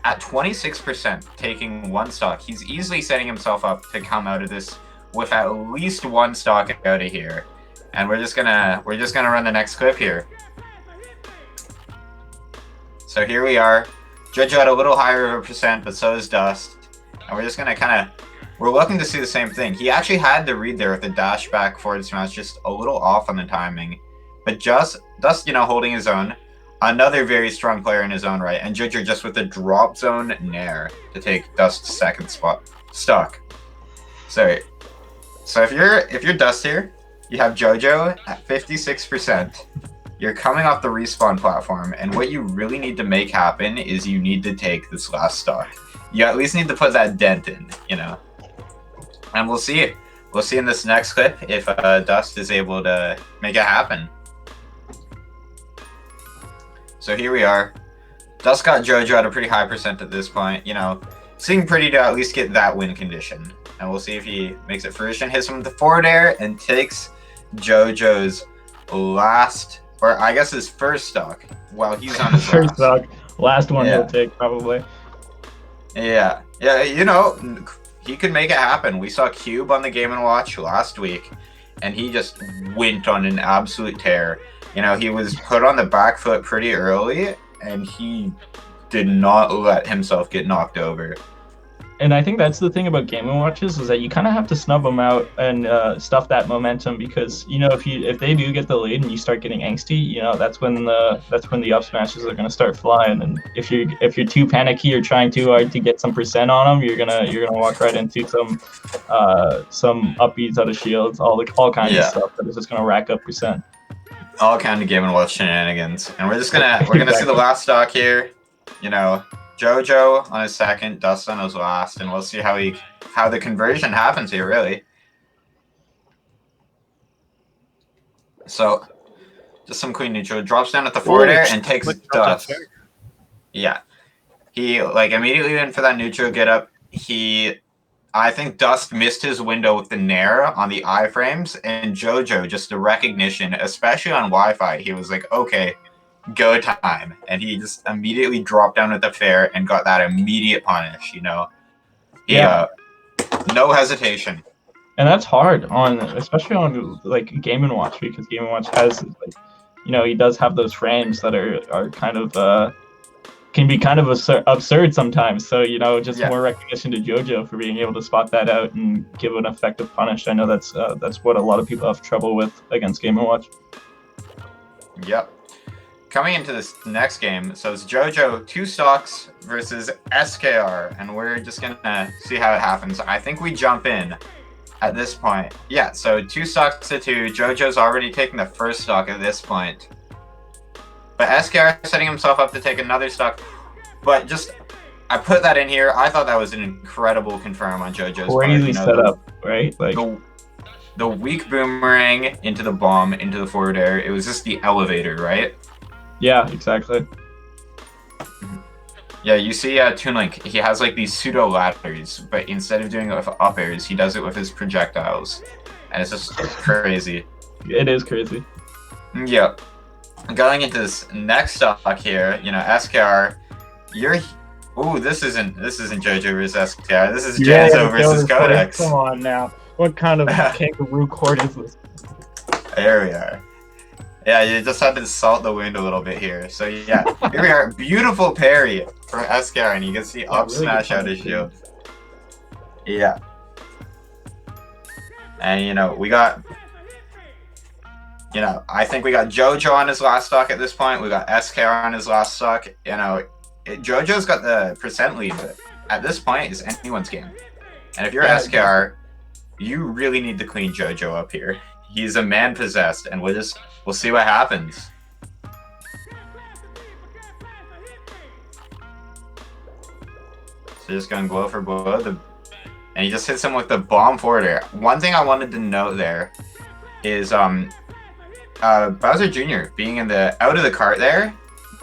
[SPEAKER 1] at 26% taking one stock. He's easily setting himself up to come out of this with at least one stock out of here. And we're just gonna run the next clip here. So here we are. JoJo at a little higher of a percent, but so is Dust. And we're just gonna we're looking to see the same thing. He actually had the read there with the dash back forward smash, just a little off on the timing. But Dust, you know, holding his own. Another very strong player in his own right. And JoJo just with the drop zone nair to take Dust's second stock. So if you're Dust here, you have JoJo at 56%. You're coming off the respawn platform, and what you really need to make happen is you need to take this last stock. You at least need to put that dent in, you know. And we'll see. We'll see in this next clip if Dust is able to make it happen. So here we are. Dust got JoJo at a pretty high percent at this point. You know, seeming pretty to at least get that win condition. And we'll see if he makes it fruition. Hits him with the forward air and takes JoJo's last, or I guess his first stock while he's on his
[SPEAKER 2] first stock. Last one he'll take, probably.
[SPEAKER 1] Yeah, you know, he could make it happen. We saw Cube on the Game & Watch last week, and he just went on an absolute tear. You know, he was put on the back foot pretty early, and he did not let himself get knocked over.
[SPEAKER 2] And I think that's the thing about Game & Watches is that you kind of have to snub them out and stuff that momentum, because you know if they do get the lead and you start getting angsty, you know that's when the up smashes are going to start flying. And if you're too panicky or trying too hard to get some percent on them, you're gonna walk right into some upbeats out of shields, all kinds of stuff that is just going to rack up percent.
[SPEAKER 1] All kind of Game & Watch shenanigans. And we're gonna see the last stock here. You know, JoJo on his second, Dust on his last, and we'll see how the conversion happens here, really. So, just some clean neutral. Drops down at the forward air and takes Dust. Yeah. He, immediately went for that neutral get up. I think Dust missed his window with the nair on the iframes, and JoJo, just the recognition, especially on Wi-Fi, he was like, okay, go time. And he just immediately dropped down at the fair and got that immediate punish, you know? No hesitation.
[SPEAKER 2] And that's hard especially on Game & Watch, because Game & Watch has he does have those frames that are kind of can be kind of absurd sometimes. So more recognition to JoJo for being able to spot that out and give an effective punish. I know that's what a lot of people have trouble with against Game & Watch.
[SPEAKER 1] Yep. Coming into this next game, so it's JoJo 2 stocks versus SKR, and we're just gonna see how it happens. I think we jump in at this point. Yeah, so 2 stocks to 2. JoJo's already taken the first stock at this point. But SKR setting himself up to take another stock. But I put that in here. I thought that was an incredible confirm on JoJo's part.
[SPEAKER 2] Crazy setup, right?
[SPEAKER 1] The weak boomerang into the bomb, into the forward air. It was just the elevator, right?
[SPEAKER 2] Yeah, exactly.
[SPEAKER 1] Yeah, you see Toon Link, he has these pseudo ladders, but instead of doing it with up airs, he does it with his projectiles. And it's just crazy.
[SPEAKER 2] It is crazy.
[SPEAKER 1] Yep. Going into this next stock here, SKR, this isn't JoJo versus SKR, this is Janzo versus Codex.
[SPEAKER 2] Come on now. What kind of kangaroo court is this?
[SPEAKER 1] There we are. Yeah, you just had to salt the wind a little bit here. So yeah, here we are. Beautiful parry from SKR, and you can see up
[SPEAKER 2] really
[SPEAKER 1] smash out his shield. Yeah. And we got, I think we got JoJo on his last stock at this point. We got SKR on his last stock. JoJo's got the percent lead, but at this point, it's anyone's game. And if you're SKR, you really need to clean JoJo up here. He's a man possessed, and we'll see what happens. So just going blow for blow, and he just hits him with the bomb forward air. One thing I wanted to note there is Bowser Jr. being out of the cart there.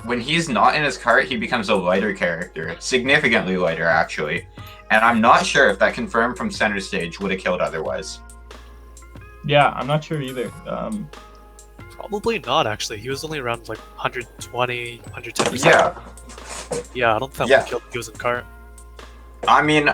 [SPEAKER 1] When he's not in his cart, he becomes a lighter character, significantly lighter actually. And I'm not sure if that confirmed from center stage would have killed otherwise.
[SPEAKER 2] Yeah, I'm not sure either.
[SPEAKER 3] Probably not, actually. He was only around like 120, 110%.
[SPEAKER 1] Yeah.
[SPEAKER 3] Yeah, I don't think that would kill if he was in cart.
[SPEAKER 1] I mean,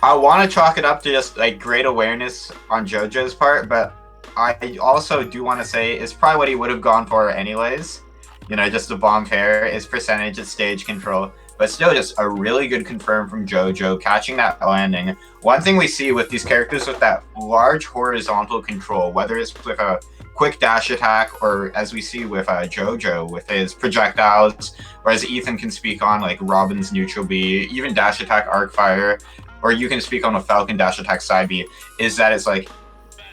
[SPEAKER 1] I want to chalk it up to just like great awareness on JoJo's part, but I also do want to say it's probably what he would have gone for anyways. Just a bomb fair, his percentage at stage control. But still, just a really good confirm from JoJo, catching that landing. One thing we see with these characters with that large horizontal control, whether it's with a quick dash attack or as we see with JoJo with his projectiles, or as Ethan can speak on like Robin's neutral B, even dash attack arc fire, or you can speak on a Falcon dash attack side B, is that it's like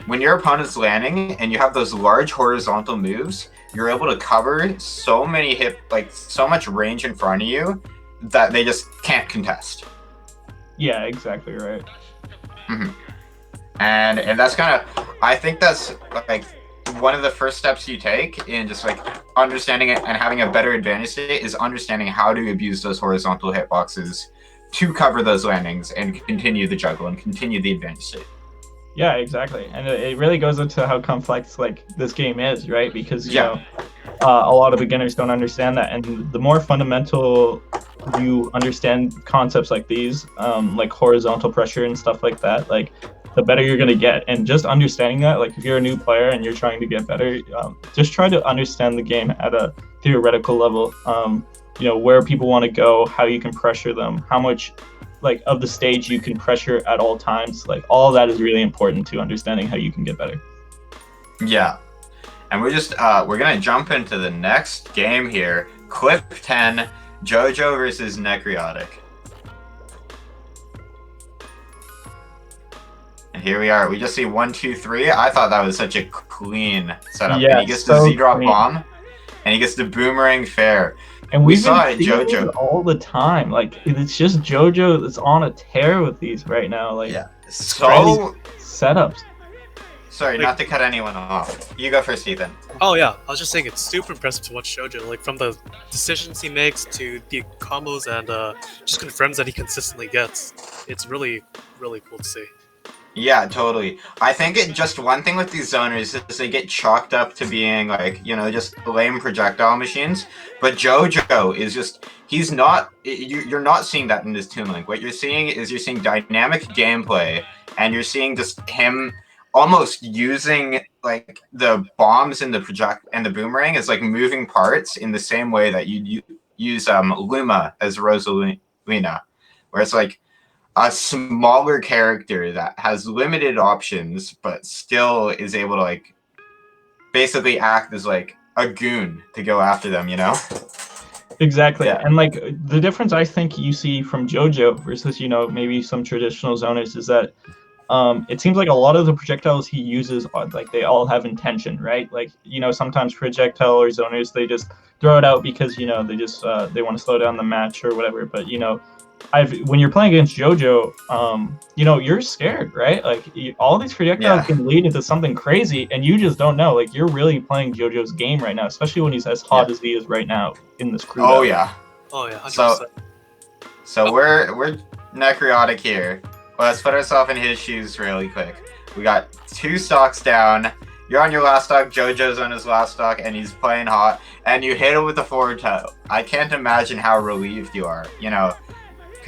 [SPEAKER 1] when your opponent's landing and you have those large horizontal moves, you're able to cover so many so much range in front of you that they just can't contest.
[SPEAKER 2] Yeah, exactly right.
[SPEAKER 1] Mm-hmm. And that's I think that's like one of the first steps you take in just like understanding it and having a better advantage state is understanding how to abuse those horizontal hitboxes to cover those landings and continue the juggle and continue the advantage state.
[SPEAKER 2] Yeah, exactly. And it really goes into how complex like this game is, right? Because you know, a lot of beginners don't understand that, and the more fundamental you understand concepts like these, like horizontal pressure and stuff like that, like the better you're gonna get. And just understanding that, like if you're a new player and you're trying to get better, just try to understand the game at a theoretical level. Where people want to go, how you can pressure them, how much like of the stage you can pressure at all times. Like all of that is really important to understanding how you can get better.
[SPEAKER 1] Yeah. And we're gonna jump into the next game here. Clip 10, JoJo versus Necrotic. And here we are. We just see 1, 2, 3. I thought that was such a clean setup.
[SPEAKER 2] Yeah,
[SPEAKER 1] and he gets the Z-drop bomb, and he gets the boomerang fair.
[SPEAKER 2] And we saw it JoJo all the time. Like it's just JoJo that's on a tear with these right now. Like
[SPEAKER 1] so
[SPEAKER 2] setups.
[SPEAKER 1] Sorry, not to cut anyone off. You go first, Ethan.
[SPEAKER 3] Oh yeah, I was just saying it's super impressive to watch JoJo. Like from the decisions he makes to the combos and just confirms that he consistently gets. It's really, really cool to see.
[SPEAKER 1] Yeah, totally. I think just one thing with these zoners is they get chalked up to being like, just lame projectile machines. But JoJo is just, he's not, you're not seeing that in this Toon Link. What you're seeing is you're seeing dynamic gameplay, and you're seeing just him almost using like the bombs and the boomerang as like moving parts in the same way that you use Luma as Rosalina, where it's like a smaller character that has limited options, but still is able to like basically act as like a goon to go after them,
[SPEAKER 2] Exactly. Yeah. And like the difference I think you see from JoJo versus, maybe some traditional zoners is that it seems like a lot of the projectiles he uses are like they all have intention, right? Like, sometimes projectile or zoners, they just throw it out because, they just they want to slow down the match or whatever. But, when you're playing against JoJo, you're scared, right? Like all these projectiles can lead into something crazy, and you just don't know. Like you're really playing JoJo's game right now, especially when he's as hot as he is right now in this crew.
[SPEAKER 1] Oh yeah.
[SPEAKER 3] 100%.
[SPEAKER 1] So we're Necrotic here. Well, let's put ourselves in his shoes really quick. We got 2 stocks down. You're on your last stock, JoJo's on his last stock, and he's playing hot, and you hit him with the forward toe. I can't imagine how relieved you are,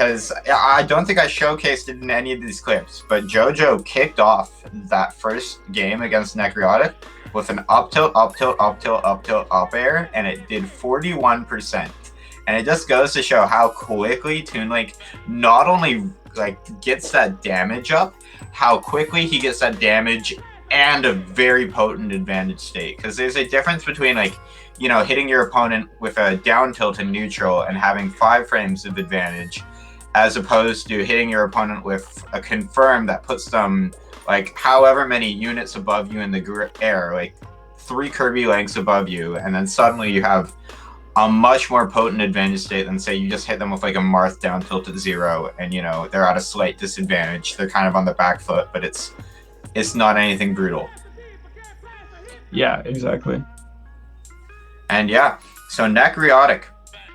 [SPEAKER 1] because I don't think I showcased it in any of these clips, but JoJo kicked off that first game against Necrotic with an up tilt, up tilt, up tilt, up tilt, up air, and it did 41%. And it just goes to show how quickly Toon Link not only like gets that damage up, how quickly he gets that damage and a very potent advantage state. Because there's a difference between like, you know, hitting your opponent with a down tilt in neutral and having 5 frames of advantage, as opposed to hitting your opponent with a confirm that puts them like however many units above you in the air, like 3 Kirby lengths above you, and then suddenly you have a much more potent advantage state than say you just hit them with like a Marth down tilt at 0 and you know they're at a slight disadvantage. They're kind of on the back foot, but it's not anything brutal.
[SPEAKER 2] Yeah, exactly.
[SPEAKER 1] And yeah, so Necrotic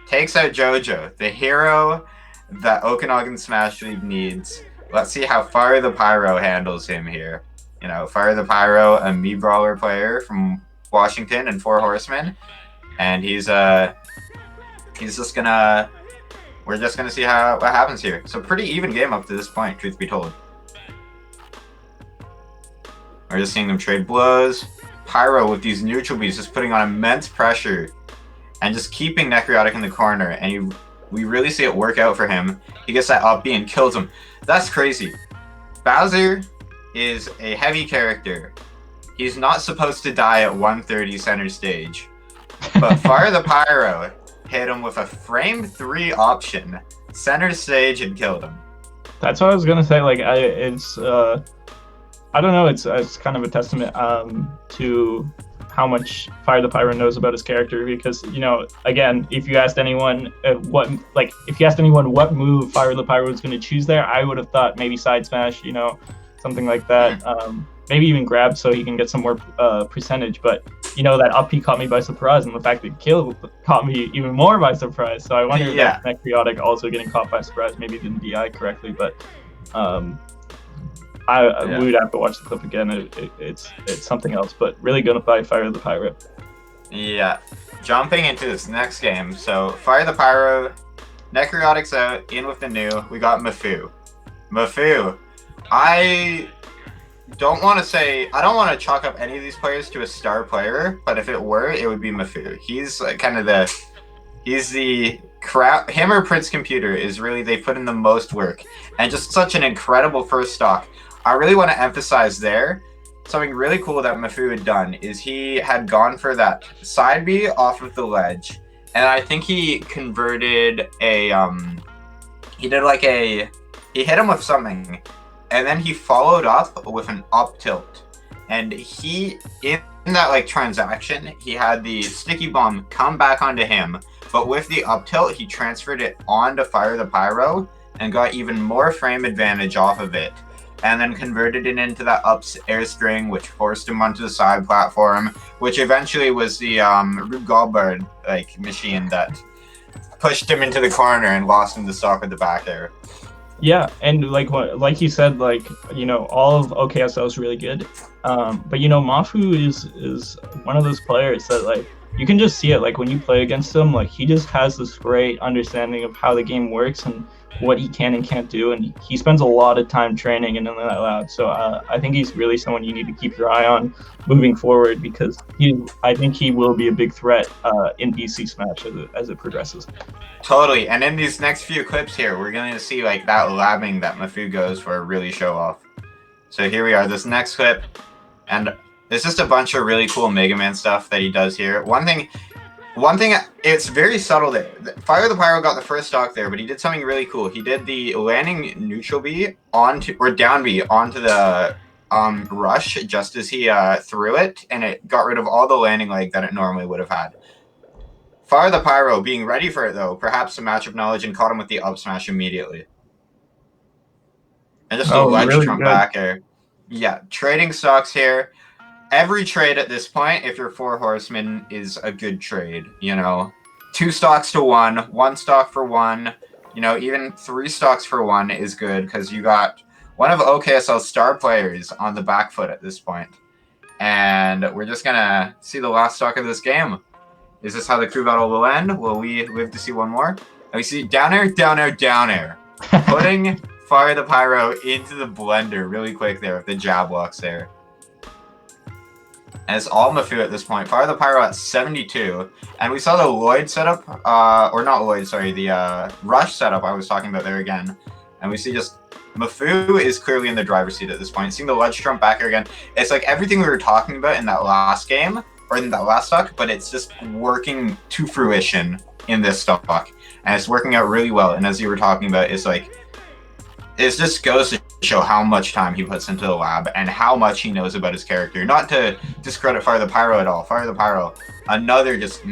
[SPEAKER 1] takes out JoJo, the hero that Okanagan Smash League needs. Let's see how Fire the Pyro handles him here. You know, Fire the Pyro, a Mii Brawler player from Washington and 4 Horsemen. And he's just gonna, we're just gonna see what happens here. So pretty even game up to this point, truth be told. We're just seeing them trade blows. Pyro with these neutral beats just putting on immense pressure and just keeping Necrotic in the corner, and we really see it work out for him. He gets that up B and kills him. That's crazy. Bowser is a heavy character. He's not supposed to die at 130 center stage. But Fire the Pyro hit him with a frame 3 option, center stage, and killed him.
[SPEAKER 2] That's what I was gonna say. Like, I don't know. It's kind of a testament to how much Fire the Pyro knows about his character, because you know, again, if you asked anyone what move Fire the Pyro was going to choose there, I would have thought maybe side smash, you know, something like that. Maybe even grab so he can get some more percentage. But you know, that up P caught me by surprise, and the fact that kill caught me even more by surprise. So I wonder if that's Necrotic also getting caught by surprise. Maybe didn't DI correctly, but we would have to watch the clip again. It's something else, but really gonna Fire the Pyro. Yeah,
[SPEAKER 1] jumping into this next game. So Fire the Pyro, Necrotic's out, in with the new. We got Mafu. I don't want to chalk up any of these players to a star player, but if it were, it would be Mafu. He's kind of he's the crap. Him or Prince Computer is really, they put in the most work, and just such an incredible first stock. I really want to emphasize there, something really cool that Mafu had done is he had gone for that side B off of the ledge, and I think he converted he hit him with something, and then he followed up with an up tilt, and he, in that like transaction, he had the sticky bomb come back onto him, but with the up tilt, he transferred it onto Fire the Pyro and got even more frame advantage off of it, and then converted it into that up air string, which forced him onto the side platform, which eventually was the Rube Goldberg like machine that pushed him into the corner and lost him the stock with the back air.
[SPEAKER 2] Yeah, and like you said, like, you know, all of OKSL is really good, but you know, Mafu is one of those players that, like, you can just see it, like when you play against him, like he just has this great understanding of how the game works and what he can and can't do, and he spends a lot of time training in that lab. So I think he's really someone you need to keep your eye on moving forward, because I think he will be a big threat in BC Smash as it progresses.
[SPEAKER 1] Totally, and in these next few clips here, we're going to see like that labbing that Mafu goes for really show off. So here we are, this next clip, and it's just a bunch of really cool Mega Man stuff that he does here. One thing, it's very subtle there. Fire the Pyro got the first stock there, but he did something really cool. He did the landing neutral B down B onto the rush just as he threw it, and it got rid of all the landing leg that it normally would have had. Fire the Pyro, being ready for it though, perhaps a match of knowledge, and caught him with the up smash immediately. And just a ledge
[SPEAKER 2] really
[SPEAKER 1] from back air. Yeah, trading stocks here. Every trade at this point, if you're 4 Horsemen, is a good trade. You know, 2 stocks to 1, 1 stock for 1. You know, even 3 stocks for 1 is good, because you got one of OKSL's star players on the back foot at this point. And we're just gonna see the last stock of this game. Is this how the crew battle will end? Will we live to see one more? And we see down air, down air, down air. putting Fire the Pyro into the blender really quick there with the jab blocks there. And it's all Mafu at this point. Fire the Pyro at 72. And we saw the Lloyd setup, or not Lloyd, sorry, the Rush setup I was talking about there again. And we see just Mafu is clearly in the driver's seat at this point. Seeing the ledge jump back here again. It's like everything we were talking about in that last game, or in that last stock, but it's just working to fruition in this stock. And it's working out really well. And as you were talking about, it's like, it just goes to show how much time he puts into the lab and how much he knows about his character. Not to discredit Fire the Pyro at all. Fire the Pyro, another just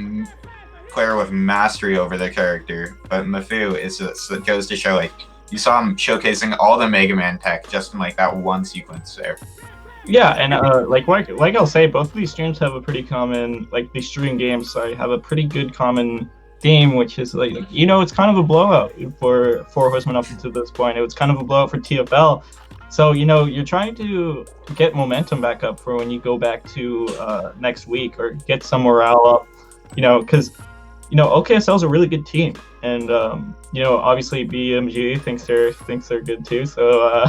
[SPEAKER 1] player with mastery over their character. But Mafu, it goes to show, like, you saw him showcasing all the Mega Man tech just in like that one sequence there.
[SPEAKER 2] Yeah, and like I'll say, both of these streams have a pretty common, like these stream games, sorry, have a pretty good common theme, which is like, you know, it's kind of a blowout for Four Horsemen up until this point. It was kind of a blowout for TFL. So, you know, you're trying to get momentum back up for when you go back to next week, or get some morale up, you know, because, you know, OKSL is a really good team. And, you know, obviously BMG thinks they're good too. So,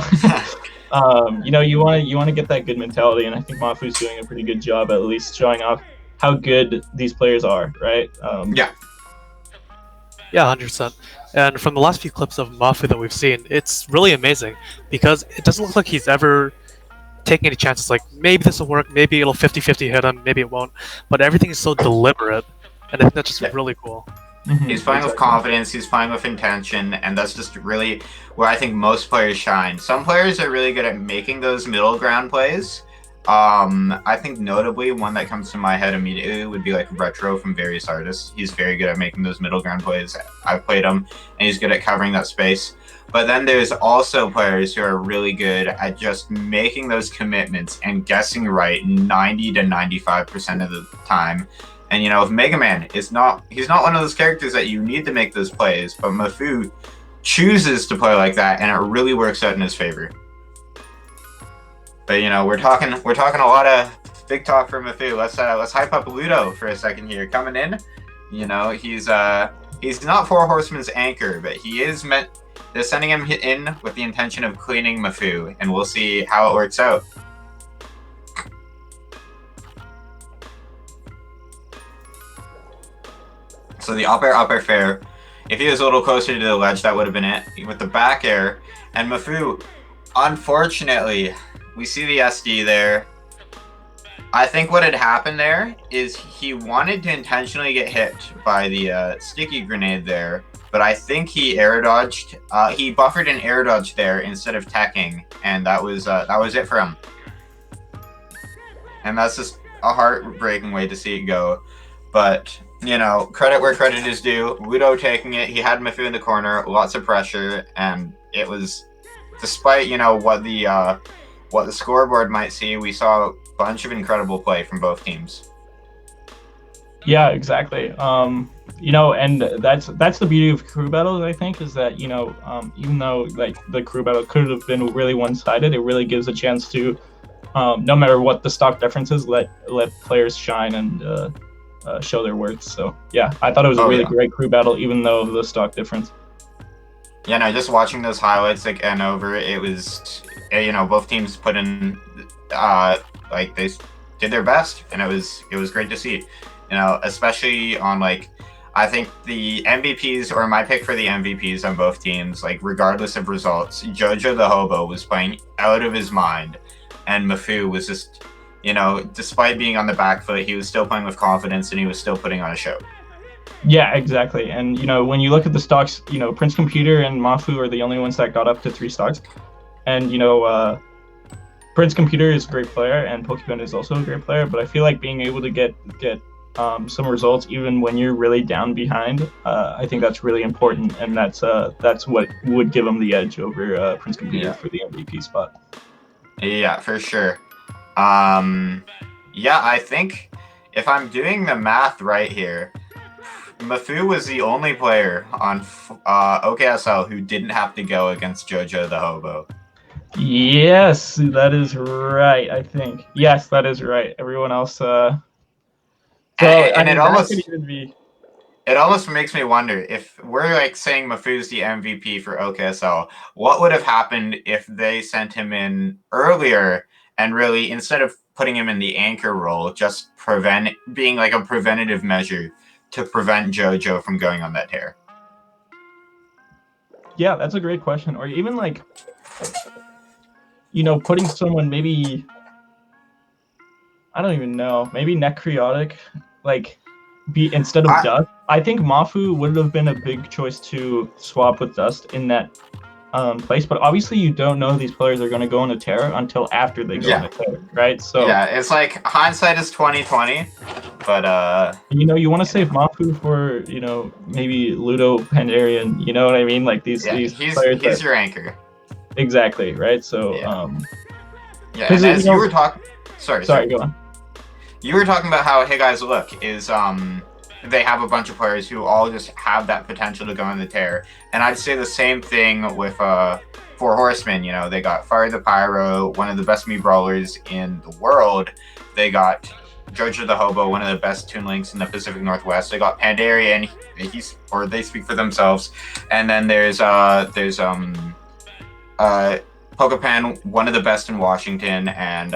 [SPEAKER 2] you know, you want to get that good mentality. And I think Mafu's doing a pretty good job at least showing off how good these players are, right?
[SPEAKER 1] Yeah.
[SPEAKER 3] Yeah, 100%. And from the last few clips of Mafu that we've seen, it's really amazing because it doesn't look like he's ever taking any chances. Like, maybe this will work, maybe it'll 50-50 hit him, maybe it won't. But everything is so deliberate, and I think that's just really cool.
[SPEAKER 2] Mm-hmm.
[SPEAKER 1] He's playing with confidence, he's playing with intention, and that's just really where I think most players shine. Some players are really good at making those middle ground plays. I think notably one that comes to my head immediately would be like Retro from Various Artists. He's very good at making those middle ground plays. I've played him, and he's good at covering that space. But then there's also players who are really good at just making those commitments and guessing right 90 to 95% of the time. And, you know, if Mega Man he's not one of those characters that you need to make those plays, but Mafu chooses to play like that, and it really works out in his favor. But, you know, we're talking a lot of big talk for Mafu. Let's hype up Ludo for a second here. Coming in, you know, he's not Four Horsemen's anchor, but they're sending him in with the intention of cleaning Mafu, and we'll see how it works out. So the up air fair, if he was a little closer to the ledge, that would have been it. With the back air, and Mafu, unfortunately, we see the SD there. I think what had happened there is he wanted to intentionally get hit by the sticky grenade there, but I think he air dodged. He buffered an air dodge there instead of teching, and that was it for him. And that's just a heartbreaking way to see it go. But, you know, credit where credit is due. Ludo taking it. He had Mafu in the corner, lots of pressure, and it was, despite, you know, what the scoreboard might see, we saw a bunch of incredible play from both teams.
[SPEAKER 2] Yeah, exactly. You know, and that's the beauty of crew battles, I think, is that, you know, even though like the crew battle could have been really one-sided, it really gives a chance to, no matter what the stock difference is, let players shine and show their worth. So yeah, I thought it was a really great crew battle, even though the stock difference.
[SPEAKER 1] Yeah, no, just watching those highlights again over, it was, you know, both teams put in, like, they did their best, and it was great to see. You know, especially on, like, I think the MVPs, or my pick for the MVPs on both teams, like, regardless of results, Jojo the Hobo was playing out of his mind, and Mafu was just, you know, despite being on the back foot, he was still playing with confidence, and he was still putting on a show.
[SPEAKER 2] Yeah, exactly. And, you know, when you look at the stocks, you know, Prince Computer and Mafu are the only ones that got up to 3 stocks. And, you know, Prince Computer is a great player, and Pokemon is also a great player, but I feel like being able to get some results even when you're really down behind, I think that's really important, and that's what would give them the edge over Prince Computer for the MVP spot.
[SPEAKER 1] Yeah, for sure. Yeah, I think if I'm doing the math right here, Mafu was the only player on OKSL who didn't have to go against Jojo the Hobo.
[SPEAKER 2] Yes, that is right, I think. Yes, that is right. Everyone else...
[SPEAKER 1] and it almost...
[SPEAKER 2] Even be...
[SPEAKER 1] it almost makes me wonder if we're like saying Mafu's the MVP for OKSL, what would have happened if they sent him in earlier and really, instead of putting him in the anchor role, just being like a preventative measure to prevent JoJo from going on that tear?
[SPEAKER 2] Yeah, that's a great question. Or even like, putting someone maybe, I don't even know, maybe Necrotic, like, instead of Dust. I think Mafu would have been a big choice to swap with Dust in that place, but obviously you don't know these players are going to go on a tear until after they go on a tear, right? So
[SPEAKER 1] yeah, it's like hindsight is 20/20, but
[SPEAKER 2] you want to save Mafu for maybe Ludo, Pandarian, you know what I mean? Like these players.
[SPEAKER 1] He's your anchor.
[SPEAKER 2] Exactly, right? So
[SPEAKER 1] yeah, and as you were talking, sorry,
[SPEAKER 2] go on.
[SPEAKER 1] You were talking about how Hey Guys Look is they have a bunch of players who all just have that potential to go on the tear. And I'd say the same thing with Four Horsemen. They got Fire the Pyro, one of the best Mii brawlers in the world. They got Jojo the Hobo, one of the best Toon Links in the Pacific Northwest. They got Pandarian, they speak for themselves. And then there's Pokepan, one of the best in Washington, and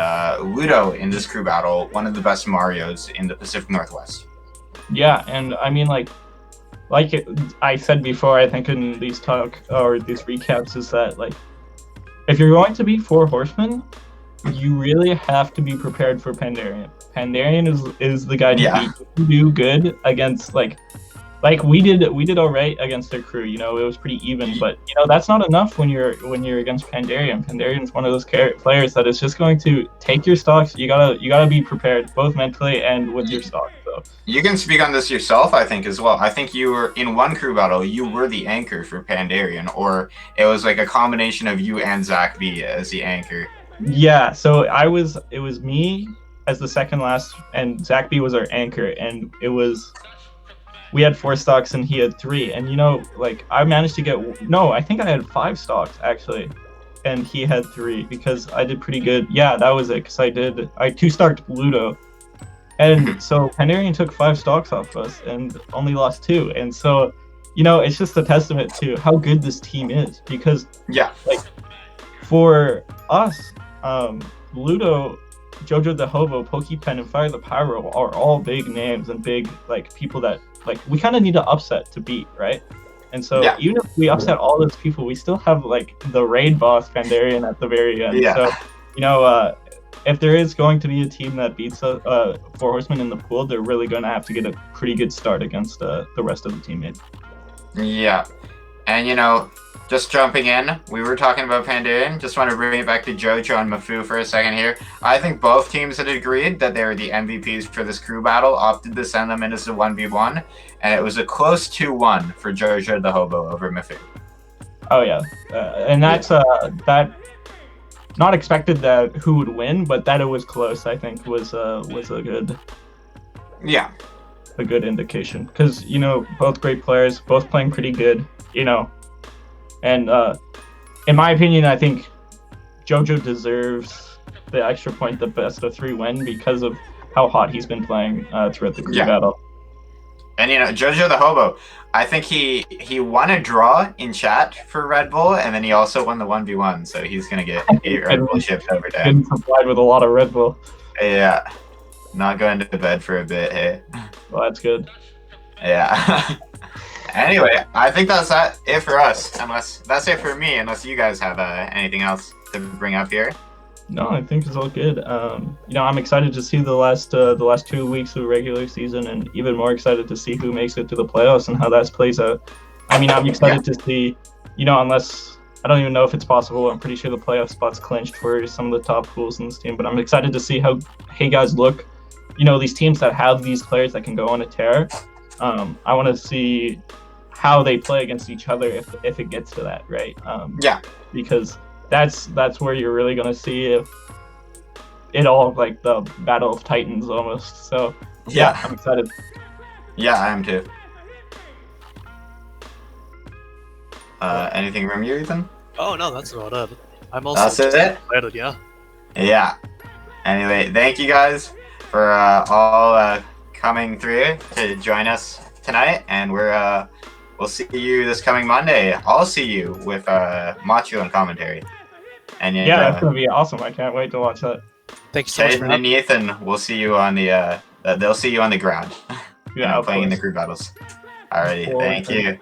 [SPEAKER 1] Ludo in this crew battle, one of the best Marios in the Pacific Northwest.
[SPEAKER 2] Yeah, and I mean, like I said before, I think in these recaps, is that like, if you're going to be Four Horsemen, you really have to be prepared for Pandarian. Pandarian is the guy to do good against like we did all right against their crew. It was pretty even, but that's not enough when you're against Pandarian. Pandarian's one of those players that is just going to take your stocks. You gotta be prepared both mentally and with your stocks. So
[SPEAKER 1] you can speak on this yourself, I think, as well. I think you were in one crew battle. You were the anchor for Pandarian, or it was like a combination of you and Zach B as the anchor.
[SPEAKER 2] Yeah, so it was me as the second last, and Zach B was our anchor, and we had 4 stocks and he had 3, and I managed to get I think I had 5 stocks actually, and he had 3 because I did pretty good. Yeah, that was it, because I 2-stocked Ludo, and so Pandarian took 5 stocks off us and only lost 2, and so it's just a testament to how good this team is, because for us, Ludo, Jojo the Hobo, Pokepen, and Fire the Pyro are all big names and big people that we kind of need to upset to beat, right? And so even if we upset all those people, we still have the raid boss Pandarian at the very end.
[SPEAKER 1] Yeah.
[SPEAKER 2] So if there is going to be a team that beats Four Horsemen in the pool, they're really going to have to get a pretty good start against the rest of the teammates.
[SPEAKER 1] Yeah, and just jumping in, we were talking about Pandarian. Just want to bring it back to JoJo and Mafu for a second here. I think both teams had agreed that they were the MVPs for this crew battle, opted to send them in as a 1v1, and it was a close 2-1 for JoJo the Hobo over Mafu.
[SPEAKER 2] Oh yeah, and that's that. Not expected that who would win, but that it was close, I think, was a good.
[SPEAKER 1] Yeah.
[SPEAKER 2] A good indication, because both great players, both playing pretty good, and in my opinion, I think JoJo deserves the extra point, the best of 3 win, because of how hot he's been playing throughout the crew battle.
[SPEAKER 1] And JoJo the Hobo, I think he won a draw in chat for Red Bull, and then he also won the 1v1, so he's gonna get 8 Red Bull shipped over to him.
[SPEAKER 2] Been supplied with a lot of Red Bull.
[SPEAKER 1] Yeah, not going to bed for a bit, hey.
[SPEAKER 2] Well, that's good.
[SPEAKER 1] Yeah. Anyway, I think that's it for us. That's it for me, unless you guys have anything else to bring up here.
[SPEAKER 2] No, I think it's all good. I'm excited to see the last 2 weeks of the regular season, and even more excited to see who makes it to the playoffs and how that plays out. I mean, I'm excited to see, unless I don't even know if it's possible. I'm pretty sure the playoff spot's clinched for some of the top pools in this team, but I'm excited to see how Hey Guys Look. These teams that have these players that can go on a tear. I want to see how they play against each other if it gets to that, right? Because that's where you're really gonna see if it all, like the Battle of Titans almost. So yeah, I'm excited.
[SPEAKER 1] Yeah, I am too. Anything from you, Ethan?
[SPEAKER 3] Oh no, that's about it. I'm also excited. Yeah.
[SPEAKER 1] Yeah. Anyway, thank you guys for all coming through to join us tonight, and we'll see you this coming Monday. I'll see you with Machu and commentary. And
[SPEAKER 2] yeah, that's gonna be awesome. I can't wait to watch that.
[SPEAKER 3] Thank you so much.
[SPEAKER 1] Caden and Ethan, we'll see you on the. They'll see you on the ground.
[SPEAKER 2] Yeah,
[SPEAKER 1] playing in the group battles. Alrighty, thank you.